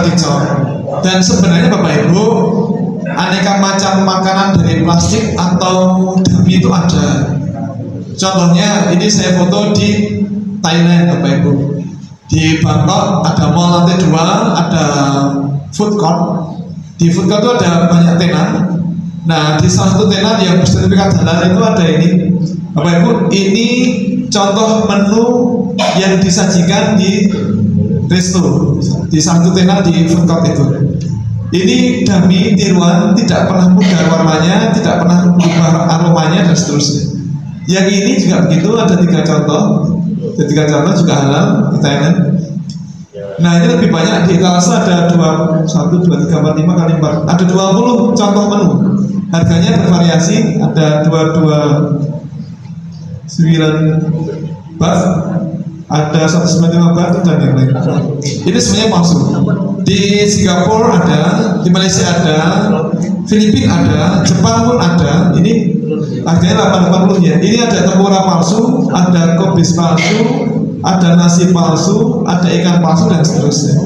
dicor. Dan sebenarnya Bapak Ibu, aneka macam makanan dari plastik atau dummy itu ada. Contohnya ini saya foto di Thailand Bapak Ibu. Di Bangkok ada mall lantai 2, ada food court. Di food court itu ada banyak tenan. Nah, di salah satu tenan yang bersertifikat halal itu ada ini. Bapak Ibu, ini contoh menu yang disajikan di resto, di salah satu tenan di food court itu. Ini dummy tiruan, tidak pernah pudar warnanya, tidak pernah berubah aromanya dan seterusnya. Yang ini juga begitu, ada 3 contoh. Ada 3 contoh juga halal di Thailand. Nah, ini lebih banyak, di etalase ada 1, 2, 3, 4, 5 kali 4. Ada 20 contoh menu. Harganya bervariasi, ada 229 baht, ada 195 baht dan yang lain. Ini semuanya palsu. Di Singapura ada, di Malaysia ada, Filipina ada, Jepang pun ada. Ini harganya 880 ya. Ini ada tempura palsu, ada kubis palsu, ada nasi palsu, ada ikan palsu dan seterusnya.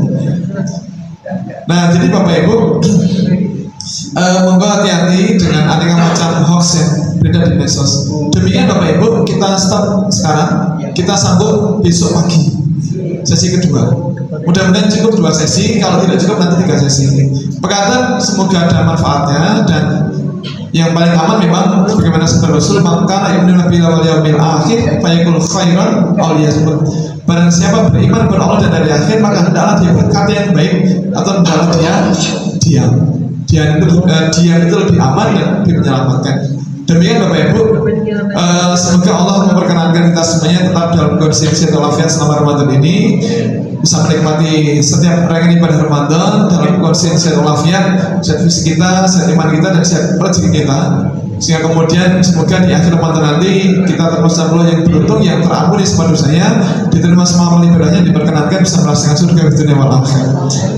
Nah, jadi Bapak Ibu, monggo hati-hati dengan aneka macam hoax yang beredar di medsos. Demikian Bapak Ibu, kita stop sekarang, kita sambung besok pagi sesi kedua. Mudah-mudahan cukup 2 sesi, kalau tidak cukup nanti 3 sesi. Pekatan semoga ada manfaatnya, dan yang paling aman memang bagaimana sabda Rasul, maka yu'minu billahi wal yawmil akhir fayaqul khairan aw liyasmut. Barang siapa beriman kepada Allah dan hari akhir, maka hendaklah dia berkata yang baik atau hendaklah dia diam. Diam itu lebih aman dan lebih menyelamatkan. Demikian Bapak Ibu, semoga Allah memperkenankan kita semuanya tetap dalam kondisi sehat walafiat selama Ramadan ini, bisa menikmati setiap rangkaian ibadah Ramadan dalam kondisi sehat walafiat, sehat fisik kita, sehat iman kita, dan sehat rezeki kita, sehingga kemudian semoga di akhir Ramadan nanti kita termasuk yang beruntung, yang terampuni semua dosanya, diterima semua amal ibadahnya, diperkenankan bisa merasakan surga di dunia wal akhir.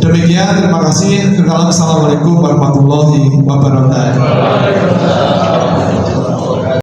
Demikian, terima kasih. Assalamualaikum warahmatullahi wabarakatuh.